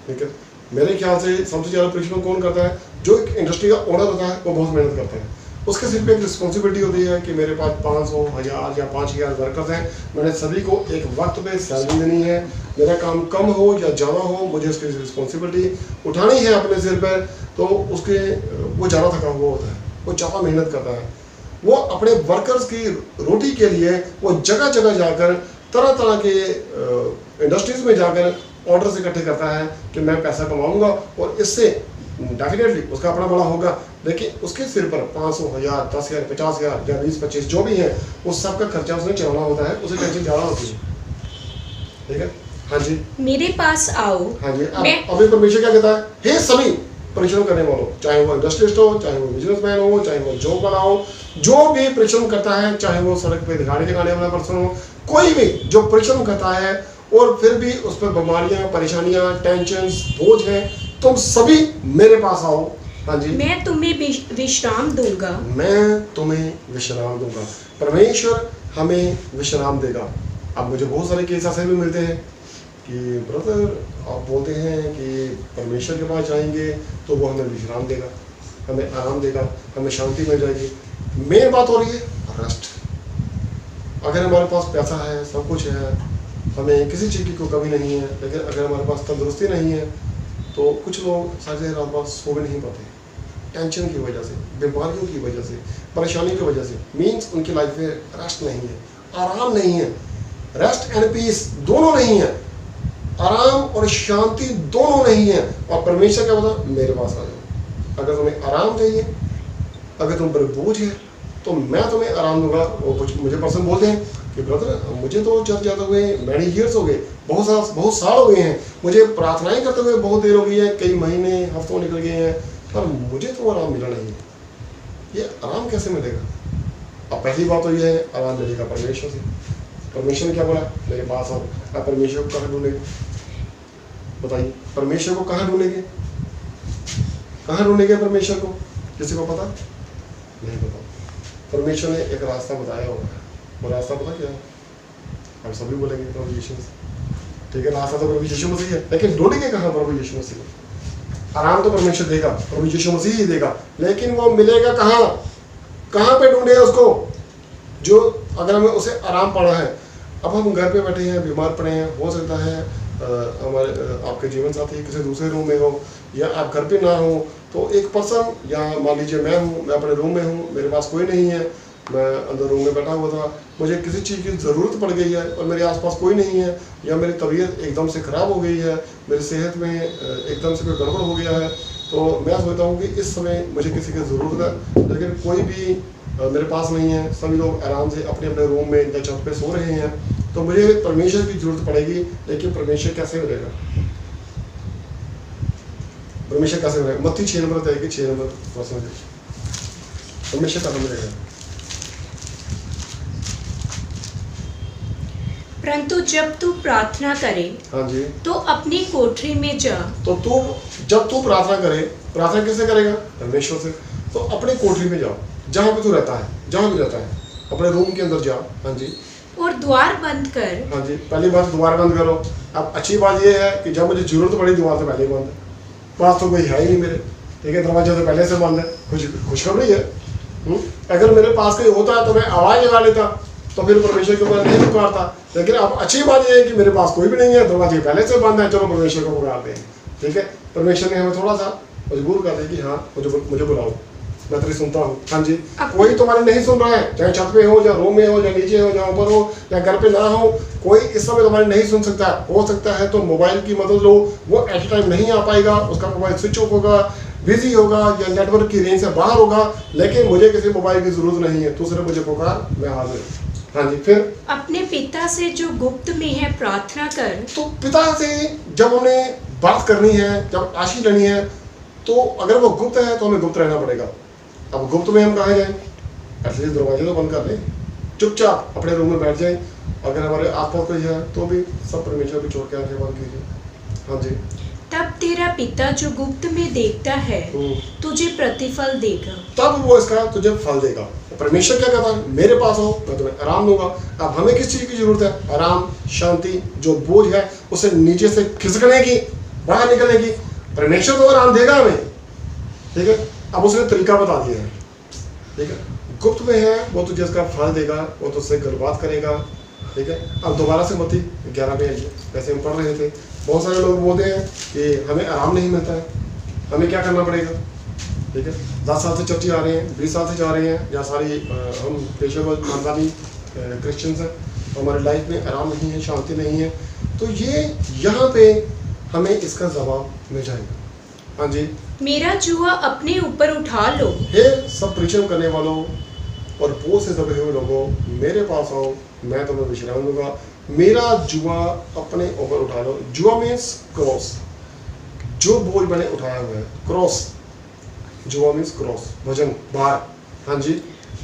ठीक है? मेरे ख्याल से सबसे ज़्यादा परिश्रम कौन करता है? जो एक इंडस्ट्री का ओनर होता है वो बहुत मेहनत करता है। उसके सिर पे एक रिस्पॉन्सिबिलिटी होती है कि मेरे पास 500, 1000 या 5000 वर्कर्स हैं, मैंने सभी को एक वक्त पे सैलरी देनी है, मेरा काम कम हो या ज़्यादा हो, मुझे उसकी रिस्पॉन्सिबिलिटी उठानी है अपने सिर पर। तो उसके वो ज़्यादा थका हुआ होता है, वो ज़्यादा मेहनत करता है, वो अपने वर्कर्स की रोटी के लिए वो जगह जगह जाकर तरह तरह के इंडस्ट्रीज में जाकर ऑर्डर्स इकट्ठे करता है कि मैं पैसा कमाऊंगा और इससे डेफिनेटली उसका अपना बड़ा होगा। देखिए उसके सिर पर 500, 1000, 10,000, 50,000 या 20-25 जो भी है, उस सब का खर्चा उसने चलाना होता है, उसे टेंशन ज़्यादा होती है, ठीक है? हाँ जी, मेरे पास आओ। हाँ जी। अभी परमेश्वर क्या कहता है? हे सभी परिश्रम करने वालों, चाहे वो इंडस्ट्रियलिस्ट हो, चाहे वो बिजनेसमैन हो, चाहे वो जॉब वाला हो, जो भी परिश्रम करता है, चाहे वो सड़क पे दिखाने दिखाने वाला पर्सन हो, कोई भी जो परिश्रम करता है और फिर भी उस पर बीमारियां, परेशानियां, टेंशन, बोझ है, तुम सभी मेरे पास आओ। हाँ जी, मैं तुम्हें विश्राम दूंगा। मैं तुम्हें विश्राम दूंगा। परमेश्वर हमें विश्राम देगा। अब मुझे बहुत सारे केस ऐसे भी मिलते हैं कि ब्रदर आप बोलते हैं कि परमेश्वर के पास जाएंगे तो वो हमें विश्राम देगा, हमें आराम देगा, हमें शांति मिल जाएगी। मेन बात हो रही है रेस्ट। अगर हमारे पास पैसा है, सब कुछ है, हमें किसी चीज़ की कोई कमी नहीं है, लेकिन अगर हमारे पास तंदुरुस्ती नहीं है तो कुछ लोग सारी रात भर सो भी नहीं पाते, टेंशन की वजह से, बीमारियों की वजह से, परेशानी की वजह से। मीन्स उनकी लाइफ में रेस्ट नहीं है, आराम नहीं है, रेस्ट एंड पीस दोनों नहीं है, आराम और शांति दोनों नहीं है। और परमेश्वर क्या बोला? मेरे पास आ जाओ। अगर तुम्हें आराम चाहिए, अगर तुम पर बोझ है तो मैं तुम्हें आराम दूंगा। और कुछ मुझे पर्सन बोलते हैं कि ब्रदर मुझे तो चर्च जाते हुए मैनी ईयर्स हो गए, बहुत साल हो गए हैं, मुझे प्रार्थनाएं करते हुए बहुत देर हो गई है, कई महीने हफ्तों निकल गए हैं, पर मुझे तो आराम मिला नहीं है। ये आराम कैसे मिलेगा? अब पहली बात तो ये है, आराम मिलेगा परमेश्वर से। परमेश्वर ने क्या बोला, मेरे पास आओ। अब परमेश्वर को कहाँ ढूंढेंगे बताइए, परमेश्वर को कहाँ ढूंढेंगे, कहाँ ढूंढेंगे परमेश्वर को? किसी को पता नहीं? पता। परमेश्वर ने एक रास्ता बताया होगा, वो रास्ता पता क्या है? हम सभी बोलेंगे प्रभु यीशु मसीह। ठीक है, रास्ता तो प्रभु यीशु मसीह है, लेकिन ढूंढेंगे कहाँ प्रभु यीशु मसीह को? आराम तो परमेश्वर देगा, प्रभु यीशु मसीह ही देगा, लेकिन वो मिलेगा कहाँ? कहाँ पे ढूंढे उसको? जो अगर हमें उसे आराम पड़ा है, अब हम घर पे बैठे हैं, बीमार पड़े हैं, हो सकता है हमारे आपके जीवन साथी किसी दूसरे रूम में हो, या आप घर पे ना हो, तो एक पर्सन, या मान लीजिए मैं हूँ, मैं अपने रूम में हूँ, मेरे पास कोई नहीं है, मैं अंदर रूम में बैठा हुआ था, मुझे किसी चीज़ की ज़रूरत पड़ गई है और मेरे आसपास कोई नहीं है, या मेरी तबीयत एकदम से ख़राब हो गई है, मेरी सेहत में एकदम से कोई गड़बड़ हो गया है, तो मैं सोचता हूँ कि इस समय मुझे किसी की ज़रूरत है, लेकिन कोई भी मेरे पास नहीं है, सभी लोग आराम से अपने अपने रूम में या छत पे सो रहे हैं, तो मुझे परमेश्वर की जरूरत पड़ेगी। लेकिन परमेश्वर कैसे मिलेगा? परमेश्वर कैसे मिलेगा? मत्ती 6 नंबर बताएगी, 6 नंबर प्रश्न, परमेश्वर कैसे मिलेगा? परंतु जब तू प्रार्थना करे, हाँ जी, तो अपनी कोठरी में जा। तो तू जब तू प्रार्थना करे, प्रार्थना किससे करेगा? परमेश्वर से। तो अपने कोठरी में जाओ, जहाँ पे तू रहता है, जहाँ भी रहता है, अपने रूम के अंदर जाओ। हाँ जी, और द्वार बंद कर। हाँ जी, पहली बात द्वार बंद करो। अब अच्छी बात ये है कि जब मुझे जरूरत पड़ी, द्वार तो पहले ही बंद है, पास तो कोई है ही नहीं मेरे, ठीक है, दरवाजा तो पहले से बंद है, खुशखबरी है। अगर मेरे पास कोई होता तो मैं आवाज़ लगा लेता, तो फिर परमेश्वर को मैं नहीं पुकारता। लेकिन अब अच्छी बात यह है कि मेरे पास कोई भी नहीं है, दरवाजे पहले से बंद है, चलो परमेश्वर को पुकारते हैं। ठीक है, परमेश्वर ने हमें थोड़ा सा मजबूर कर दिया कि हाँ मुझे बुलाओ, मैं तेरी सुनता हूँ। हाँ जी, कोई तुम्हारी नहीं सुन रहा है, चाहे छत पे हो, या रूम में हो, या नीचे हो, या ऊपर हो, या घर पे ना हो, कोई इस समय तुम्हारी नहीं सुन सकता। हो सकता है तो मोबाइल की मदद लो, वो एट ए टाइम नहीं आ पाएगा, उसका मोबाइल स्विच ऑफ होगा, बिजी होगा, या नेटवर्क की रेंज से बाहर होगा, लेकिन मुझे किसी मोबाइल की जरूरत नहीं है, तू सिर्फ मुझे पुकार, मैं हाजिर हूँ। हाँ जी, फिर अपने पिता से जो गुप्त में है प्रार्थना कर। तो पिता से जब हमें बात करनी है, जब आशीष लेनी है, तो अगर वो गुप्त है तो हमें गुप्त रहना पड़ेगा। अब गुप्त में हम कहाँ जाएं? एटलीस्ट दरवाजे तो बंद कर लें, चुपचाप अपने रूम में बैठ जाएं। अगर हमारे आसपास कोई है तो भी सब परमेश्वर को छोड़ के आंखें बंद कीजिए। हाँ जी, तब तेरा पिता जो गुप्त में देखता है तुझे प्रतिफल देगा। तब वो इसका तुझे फल देगा। परमेश्वर क्या कहता है? मेरे पास हो, मैं तुम्हें आराम दूंगा। अब हमें किस चीज़ की जरूरत है? आराम, शांति, जो बोझ है उसे नीचे से खिसकने की, बाहर निकलने की। परमेश्वर तो आराम देगा हमें, ठीक है। अब उसने तरीका बता दिया है, ठीक है। गुप्त में है वो तुझे इसका फल देगा, वो तुझसे गलबात करेगा, ठीक है। अब दोबारा से मत्ती 11 में आइए, वैसे हम पढ़ रहे थे। बहुत सारे लोग बोलते हैं कि हमें आराम नहीं मिलता है, हमें क्या करना पड़ेगा, ठीक है। 10 साल से चर्च आ रहे हैं, 20 साल से जा रहे हैं, या सारी हम पेशेवर खानदानी क्रिश्चियंस हैं, हमारी लाइफ में आराम नहीं है, शांति नहीं है, तो ये यहाँ पे हमें इसका जवाब मिल जाएगा। हाँ जी, मेरा जुआ अपने ऊपर उठा लो। हे सब परिश्रम करने वालों और बोझ से दबे हुए लोगों, मेरे पास आओ, मैं तुम्हें विश्राम दूंगा। मेरा जुआ अपने ऊपर उठा लो। जुआ मीन्स क्रॉस, जो बोझ मैंने उठाया हुआ है, क्रॉस। जुआ मीन्स क्रॉस, वजन, भार। हाँ जी,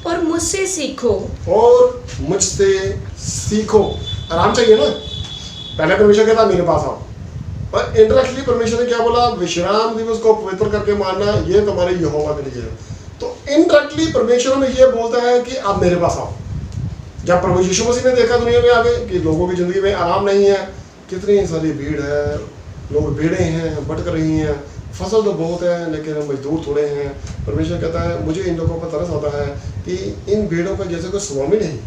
और मुझसे सीखो। और मुझसे सीखो। आराम चाहिए ना, पहले परमेश्वर कहता मेरे पास आओ, और इंडायरेक्टली परमेश्वर ने क्या बोला? विश्राम दिवस को पवित्र करके मानना, ये तुम्हारे यहोवा के लिए है। तो इनडायरेक्टली परमेश्वर हमें ये बोलता है कि आप मेरे पास आओ। जब प्रभु यीशु मसीह ने देखा दुनिया में आगे कि लोगों की जिंदगी में आराम नहीं है, कितनी सारी भीड़ है, लोग भीड़ें हैं, भटक रही हैं, फसल तो बहुत है लेकिन मजदूर थोड़े हैं। परमेश्वर कहता है मुझे इन लोगों पर तरस आता है कि इन भीड़ों का जैसे कोई स्वामी नहीं,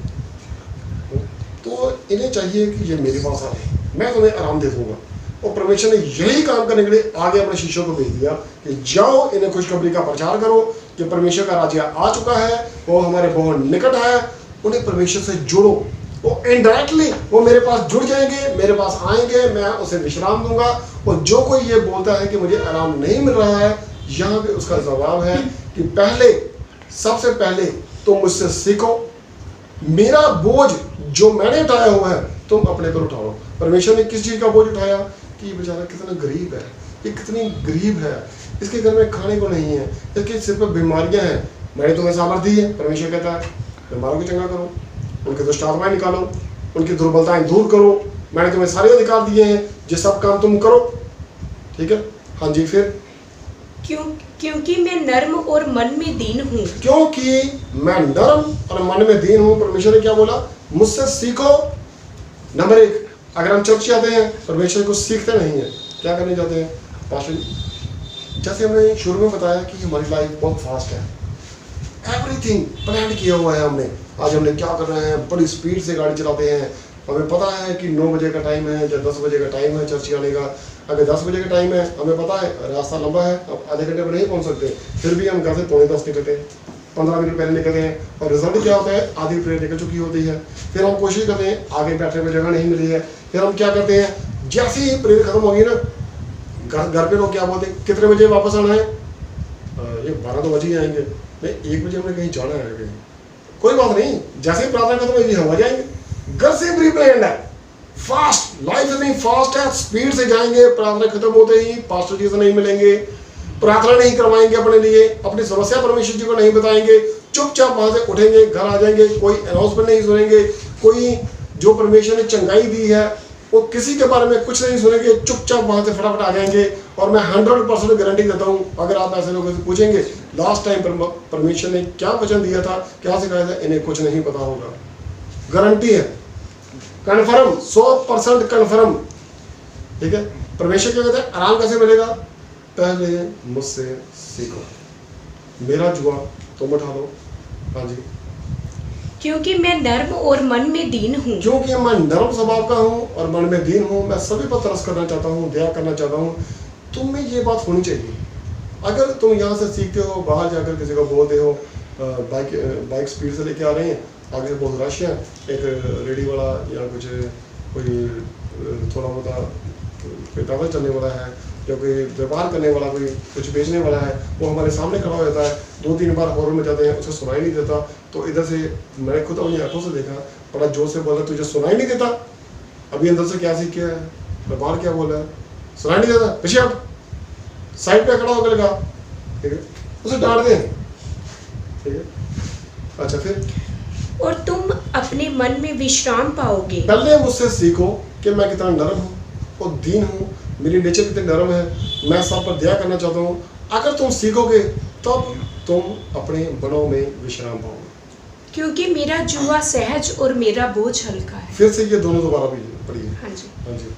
तो इन्हें चाहिए कि ये मेरे पास आए, मैं तुम्हें आराम दे दूंगा। और परमेश्वर ने यही काम करने के लिए आगे अपने शिष्यों को भेज दिया कि जाओ, इन्हें खुशखबरी का प्रचार करो कि परमेश्वर का राज्य आ चुका है, वो हमारे बहुत निकट है। उन्हें परमेश्वर से जोड़ो, वो इनडायरेक्टली वो मेरे पास जुड़ जाएंगे, मेरे पास आएंगे, मैं उसे विश्राम दूंगा। और जो कोई ये बोलता है कि मुझे आराम नहीं मिल रहा है, यहाँ पे उसका जवाब है कि पहले, सबसे पहले तुम मुझसे सीखो, मेरा बोझ जो मैंने उठाया हुआ है तुम अपने पर उठाओ। परमेश्वर ने किस चीज़ का बोझ उठाया? कि ये बेचारा कितना गरीब है, ये कितनी गरीब है, इसके घर में खाने को नहीं है, इसके सिर पर बीमारियां हैं, मैंने तुम्हें सामर्थ्य दी है। परमेश्वर कहता है बीमारों को चंगा करो, उनके दुष्ट आत्माएं निकालो, उनकी दुर्बलताएं दूर करो। मैंने तुम्हें सारे अधिकार दिए हैं, ये सब काम तुम करो। ठीक है, हाँ जी। फिर क्योंकि मैं नर्म और मन में दीन हूँ। क्योंकि मैं नरम और मन में दीन हूँ। परमेश्वर ने क्या बोला? मुझसे सीखो। नंबर 1, अगर हम चर्च आते हैं परमेश्वर को सीखते नहीं है, क्या करने जाते हैं? पास्टर जी, जैसे हमने शुरू में बताया कि हमारी लाइफ बहुत फास्ट है, एवरीथिंग प्लान किया हुआ है हमने। आज हमने क्या कर रहे हैं, बड़ी स्पीड से गाड़ी चलाते हैं। हमें पता है कि 9 बजे का टाइम है या 10 बजे का टाइम है चर्च आने का। अगर 10 बजे का टाइम है, हमें पता है रास्ता लंबा है, अब आधे घंटे में नहीं पहुंच सकते, फिर भी हम घर से 9:45 निकलते हैं, 15 मिनट पहले निकलते हैं। और रिजल्ट क्या होता है? आधी प्रेयर निकल चुकी होती है। फिर हम कोशिश करते हैं, आगे बैठने में जगह नहीं मिली है। फिर हम क्या करते हैं, जैसे ही प्रेयर खत्म होगी ना, घर पे लोग क्या बोलते हैं, कितने बजे वापस आना है? ये 12 तो बजे ही आएंगे। नहीं, 1 बजे हमने कहीं जाना है कहीं। कोई बात नहीं, जैसे ही प्रार्थना खत्म होगी हम आ जाएंगे। घर से प्री प्लान है, फास्ट लाइफ इतनी फास्ट है, स्पीड से जाएंगे। प्रार्थना खत्म होते ही पास्टर जी से नहीं मिलेंगे, प्रार्थना नहीं करवाएंगे अपने लिए, अपनी समस्या परमेश्वर जी को नहीं बताएंगे, चुपचाप वहां से उठेंगे, घर आ जाएंगे। कोई अनाउंसमेंट नहीं सुनेंगे, कोई जो परमेश्वर ने चंगाई दी है वो किसी के बारे में कुछ नहीं सुनेंगे, चुपचाप वहां से फटाफट आ जाएंगे। और मैं 100% गारंटी देता हूं, अगर आप ऐसे लोगों से पूछेंगे लास्ट टाइम परमेश्वर ने क्या वचन दिया था, क्या सिखाया था, इन्हें कुछ नहीं पता होगा। गारंटी है, कन्फर्म, 100% कन्फर्म। ठीक है, परमेश्वर क्या कहते हैं? आराम कैसे मिलेगा? पहले मुझसे सीखो, मेरा जुआ तुम उठा लो। हाँ जी। क्योंकि मैं नर्म और मन में दीन हूँ। क्योंकि मैं नरम स्वभाव का हूँ और मन में दीन हूँ, मैं सभी पर तरस करना चाहता हूँ, दया करना चाहता हूँ। तुम में ये बात होनी चाहिए। अगर तुम यहाँ से सीखते हो, बाहर जाकर किसी को बोलते हो, बाइक स्पीड से लेके आ रहे हैं, आगे बहुत रश है, एक रेडी वाला या कुछ कोई थोड़ा बहुत कोई पैदल चलने वाला है या कोई व्यापार करने वाला, कोई कुछ बेचने वाला है, वो हमारे सामने खड़ा हो जाता है। 2-3 बार हॉर्न में जाते हैं, उसे सुनाई नहीं देता। तो इधर से मैंने खुद अपनी आंखों से देखा, बड़ा जोर से बोला, तुझे सुनाई नहीं देता? अभी अंदर से क्या सीख के है, बाहर क्या बोला है, सुनाई नहीं देता, पीछे आप साइड पे खड़ा होकर लगा। ठीक है, उसे डांट दें। ठीक है, अच्छा फिर? और तुम अपने मन में विश्राम पाओगे। पहले मुझसे सीखो कि मैं कितना नरम हूँ और दीन हूँ, मेरी नेचर कितनी नरम है, मैं सब पर दया करना चाहता हूँ। अगर तुम सीखोगे तब तुम अपने बलों में विश्राम पाओगे। क्योंकि मेरा जुआ सहज और मेरा बोझ हल्का है। फिर से ये दोनों दोबारा भी पढ़िए। हाँ जी, हाँ जी,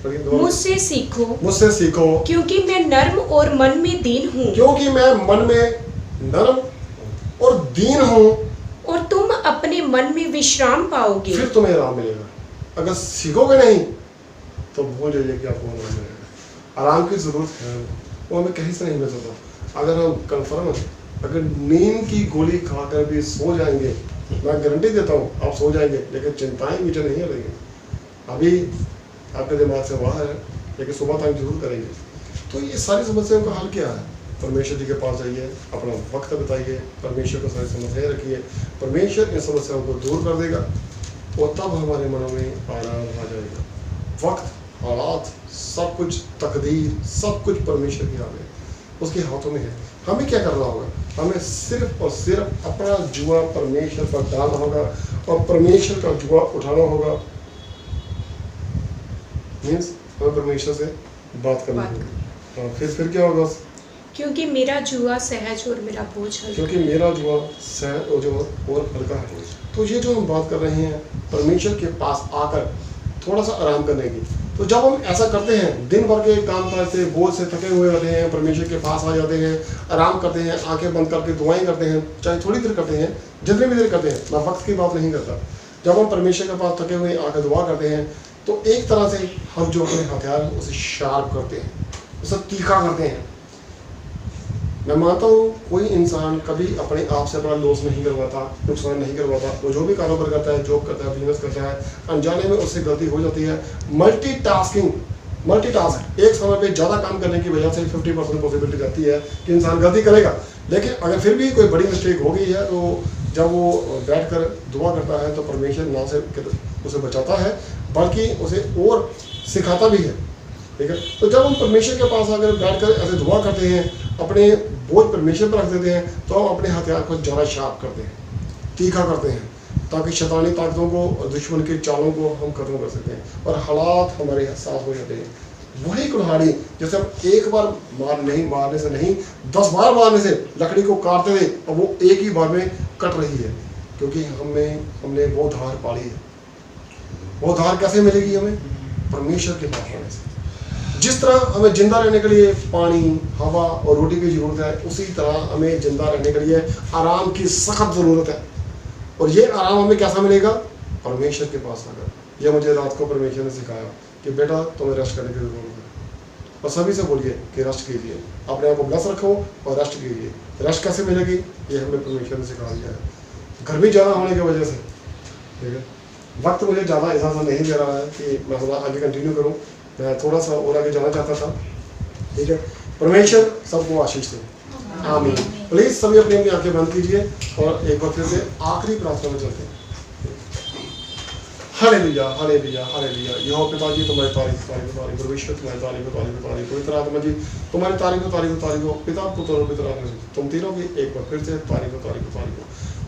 पढ़िए दोबारा। मुझसे सीखो, मुझसे सीखो, क्योंकि मैं नर्म और मन में दीन हूँ। क्योंकि मैं मन में नरम और दीन हूँ। और तुम अपने मन में विश्राम पाओगे। फिर तुम्हें आराम मिलेगा। अगर सीखोगे नहीं तो भूल जाइए कि आपको आराम मिलेगा। आराम की जरूरत है, वो हमें कहीं से नहीं मिल सकता। अगर हम कन्फर्म है, अगर नींद की गोली खाकर भी सो जाएंगे, मैं गारंटी देता हूँ आप सो जाएंगे, लेकिन चिंताएं मीठे नहीं रहेंगी। अभी आपके दिमाग से बाहर है, लेकिन सुबह तक जरूर करेंगे। तो ये सारी समस्याओं का हल क्या है? परमेश्वर जी के पास जाइए, अपना वक्त बिताइए, परमेश्वर को सारी समस्याएं रखिए, परमेश्वर इन समस्याओं को दूर कर देगा और तब हमारे मनों में आराम आ जाएगा। वक्त, हालात, सब कुछ, तकदीर, सब कुछ परमेश्वर के हाथ में, उसके हाथों में है। हमें क्या करना होगा? हमें सिर्फ और सिर्फ अपना जुआ परमेश्वर पर डालना होगा और परमेश्वर का जुआ उठाना होगा। मीन्स हमें परमेश्वर से बात करनी होगी। फिर क्या होगा? क्योंकि मेरा जुआ सहज और मेरा बोझ हल्का। क्योंकि मेरा जुआ सहज और हल्का है। तो ये जो हम बात कर रहे हैं परमेश्वर के पास आकर थोड़ा सा आराम करने की, तो जब हम ऐसा करते हैं, दिन भर के काम करते, बोझ से थके हुए होते हैं, परमेश्वर के पास आ जाते हैं, आराम करते हैं, आंखें बंद करके दुआएं करते हैं, चाहे थोड़ी देर करते हैं, जितनी भी देर करते हैं, मैं वक्त की बात नहीं करता। जब हम परमेश्वर के पास थके हुए आकर दुआ करते हैं, तो एक तरह से हम जो अपने हथियार हैं उसे शार्प करते हैं, उसे तीखा करते हैं। मैं मानता हूँ कोई इंसान कभी अपने आप से अपना लॉस नहीं करवाता, नुकसान नहीं करवाता। वो जो भी कारोबार करता है, जॉब करता है, बिजनेस करता है, अनजाने में उससे गलती हो जाती है। मल्टीटास्क, एक समय पे ज़्यादा काम करने की वजह से 50% पॉसिबिलिटी रहती है कि इंसान गलती करेगा। लेकिन अगर फिर भी कोई बड़ी मिस्टेक हो गई है, तो जब वो बैठकर दुआ करता है तो परमेश्वर ना सिर्फ उसे बचाता है बल्कि उसे और सिखाता भी है। ठीक है, तो जब हम परमेश्वर के पास आकर बैठकर ऐसे दुआ करते हैं, अपने बोझ परमेश्वर पर रख देते हैं तो हम अपने हथियार को ज़्यादा शार्प करते हैं, तीखा करते हैं, ताकि शैतानी ताकतों को और दुश्मन के चालों को हम खत्म कर सकते हैं और हालात हमारे साथ हो जाते हैं। वही कुल्हाड़ी जैसे हम एक बार मारने से नहीं 10 बार मारने से लकड़ी को काटते थे और वो एक ही बार में कट रही है, क्योंकि हमने वो धार पाली है। वो धार कैसे मिलेगी हमें? परमेश्वर के पास आने से। जिस तरह हमें जिंदा रहने के लिए पानी, हवा और रोटी की जरूरत है, उसी तरह हमें जिंदा रहने के लिए आराम की सख्त ज़रूरत है। और ये आराम हमें कैसा मिलेगा? परमेश्वर के पास आकर। यह मुझे रात को परमेश्वर ने सिखाया कि बेटा तुम्हें रेस्ट करने की जरूरत है, और सभी से बोलिए कि रेस्ट कीजिए, अपने आप को ब्लस रखो और रेस्ट कीजिए। रेस्ट कैसे मिलेगी? ये हमें परमेश्वर ने सिखा दिया है। गर्मी ज़्यादा होने की वजह से, ठीक है, वक्त मुझे ज़्यादा इजाज़त नहीं दे रहा है कि मैं थोड़ा आगे कंटिन्यू करूँ, मैं थोड़ा सा और आगे जाना चाहता था, ठीक है। परमेश्वर सबको आशीष दे, आमीन। प्लीज़ सभी अपनी अपनी आंखें बंद कीजिए और एक बार फिर से आखिरी प्रार्थना में चलते हैं। Hallelujah, hallelujah, hallelujah. यहोवा पिताजी तुम्हारी तारीफ परमेश्वर तुम्हारी तारीफ पवित्र आत्मा जी तुम्हारी तारीफ हो पिता पुत्र और पवित्र आत्मा जी, तुम तीनों की एक बार फिर से तारीफ।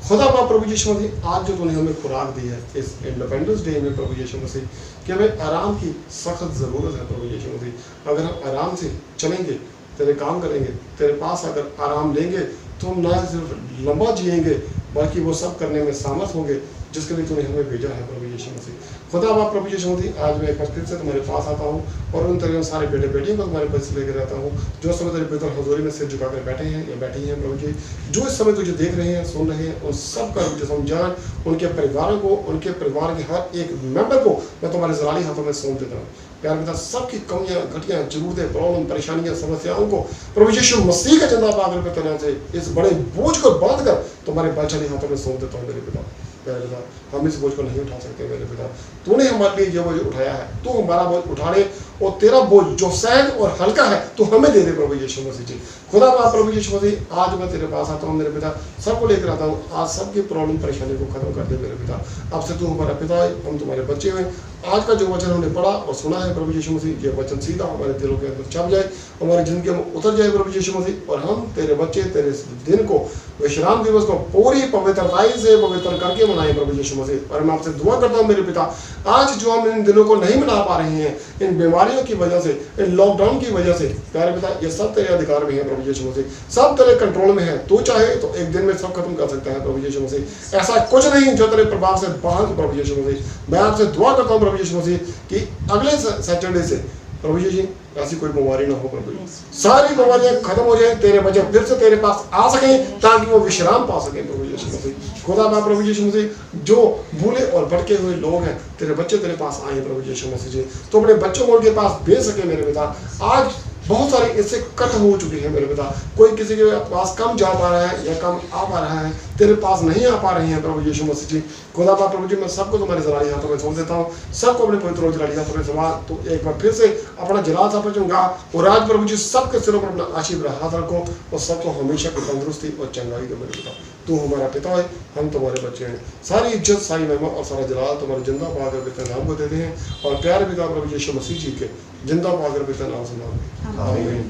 खुदा बाप प्रभु यीशु मसीह, आज जो तूने हमें खुराक दी है इस इंडिपेंडेंस डे में प्रभु यीशु मसीह, कि हमें आराम की सख्त ज़रूरत है प्रभु यीशु मसीह। अगर हम आराम से चलेंगे, तेरे काम करेंगे, तेरे पास अगर आराम लेंगे, तो हम ना सिर्फ लंबा जिएंगे बल्कि वो सब करने में सामर्थ होंगे जिसके लिए तूने हमें भेजा है प्रभु यीशु मसीह। खुदा बाप प्रभु यीशु मसीह, आज मैं एक बार फिर से तुम्हारे पास आता हूँ और उन तेरे सारे बेटे बेटियों को तुम्हारे पास लेकर रहता हूँ जो समय तेरे पितर हजूरी में सिर झुकाकर बैठे हैं या बैठी हैं प्रभु जी, जो इस समय तुझे देख रहे हैं, सुन रहे हैं, उन सब का तुझे समझान, उनके परिवारों को, उनके परिवार के हर एक मेंबर को मैं तुम्हारे जलाली हाथों में सौंप देता हूँ। प्यार पिता, सबकी कमियां, घटियां, जरूरतें, प्रॉब्लम, परेशानियां, समस्याओं को प्रभु यीशु मसीह का चंदा पाकर के तरह से इस बड़े बोझ को बांध कर तुम्हारे बलशाली हाथों में सौंप देता हूँ मेरे पिता। मेरे पिता, हम इस बोझ को नहीं उठा सकते मेरे पिता, तूने हमारे लिए जो बोझ उठाया है, तू हमारा बोझ उठाने और तेरा बोझ जो सहज और हल्का है तू हमें दे दे प्रभु यीशु मसीह जी। खुदा बाप प्रभु यीशु मसीह, आज मैं तेरे पास आता हूँ मेरे पिता, सबको लेकर आता हूँ, आज सबकी प्रॉब्लम परेशानी को खत्म कर दे मेरे पिता। अब से तू हमारा पिता है, हम तुम्हारे बच्चे हैं। आज का जो वचन हमने पढ़ा और सुना है प्रभु यीशु मसीह, ये वचन सीधा हमारे दिलों के अंदर छप जाए, हमारी जिंदगी में उतर जाए प्रभु यीशु मसीह, और हम तेरे बच्चे तेरे दिन को, विश्राम दिवस को पूरी पवित्रताई से पवित्र करके मनाएं प्रभु यीशु मसीह। और मैं आपसे दुआ करता हूँ मेरे पिता, आज जो हम इन दिनों को नहीं मना पा रहे हैं, इन बीमारियों की वजह से, इन लॉकडाउन की वजह से, प्यारे पिता, ये सब तेरे अधिकार में है प्रभु यीशु मसीह, सब तेरे कंट्रोल में है। तू चाहे तो एक दिन में सब खत्म कर सकता है प्रभु यीशु मसीह। ऐसा कुछ नहीं जो तेरे प्रभाव से बाहर प्रभु यीशु मसीह। मैं आपसे दुआ करता हूँ प्रभु यीशु मसीह कि अगले सैटरडे से प्रभु यीशु ऐसी कोई बीमारी ना हो प्रभु, सारी बीमारियां खत्म हो जाए, तेरे बच्चे फिर से तेरे पास आ सकें ताकि वो विश्राम पा सकें प्रभु यीशु मसीह। खुदा बाप प्रभु यीशु मसीह, जो भूले और भटके हुए लोग हैं, तेरे बच्चे तेरे पास आए प्रभु यीशु मसीह जी, तो अपने बच्चों को उनके पास भेज सके मेरे पिता। आज बहुत सारे इससे कट हो चुके हैं मेरे पिता, कोई किसी के पास कम जा पा रहा है या कम आ पा रहा है, तेरे पास नहीं आ पा रहे हैं प्रभु यीशु मसीह जी। खुदा बाप प्रभु जी, मैं सबको तुम्हारे जलाली हाथों में सौंप देता हूँ, सबको अपने पवित्र जलाली हाथों में समा। तो एक बार फिर से अपना जलाल समझूंगा और आज प्रभु जी सबके सिरों पर अपना आशीर्वाद हाथ रखो और सबको हमेशा की तंदुरुस्ती और चंगाई दो मेरे पिता। तू हमारा पिता है, हम तुम्हारे बच्चे हैं। सारी इज्जत, सारी महिमा और सारा जलाल तुम्हारे जिंदा पाकर पिता नाम को देते हैं और प्यारे पिता प्रभु यीशु मसीह जी के जिंदा पाकर पिता नाम से नाम। आमीन।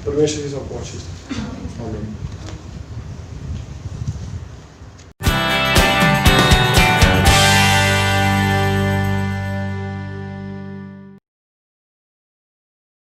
परमेश्वर जी सबको आशीष। आमीन।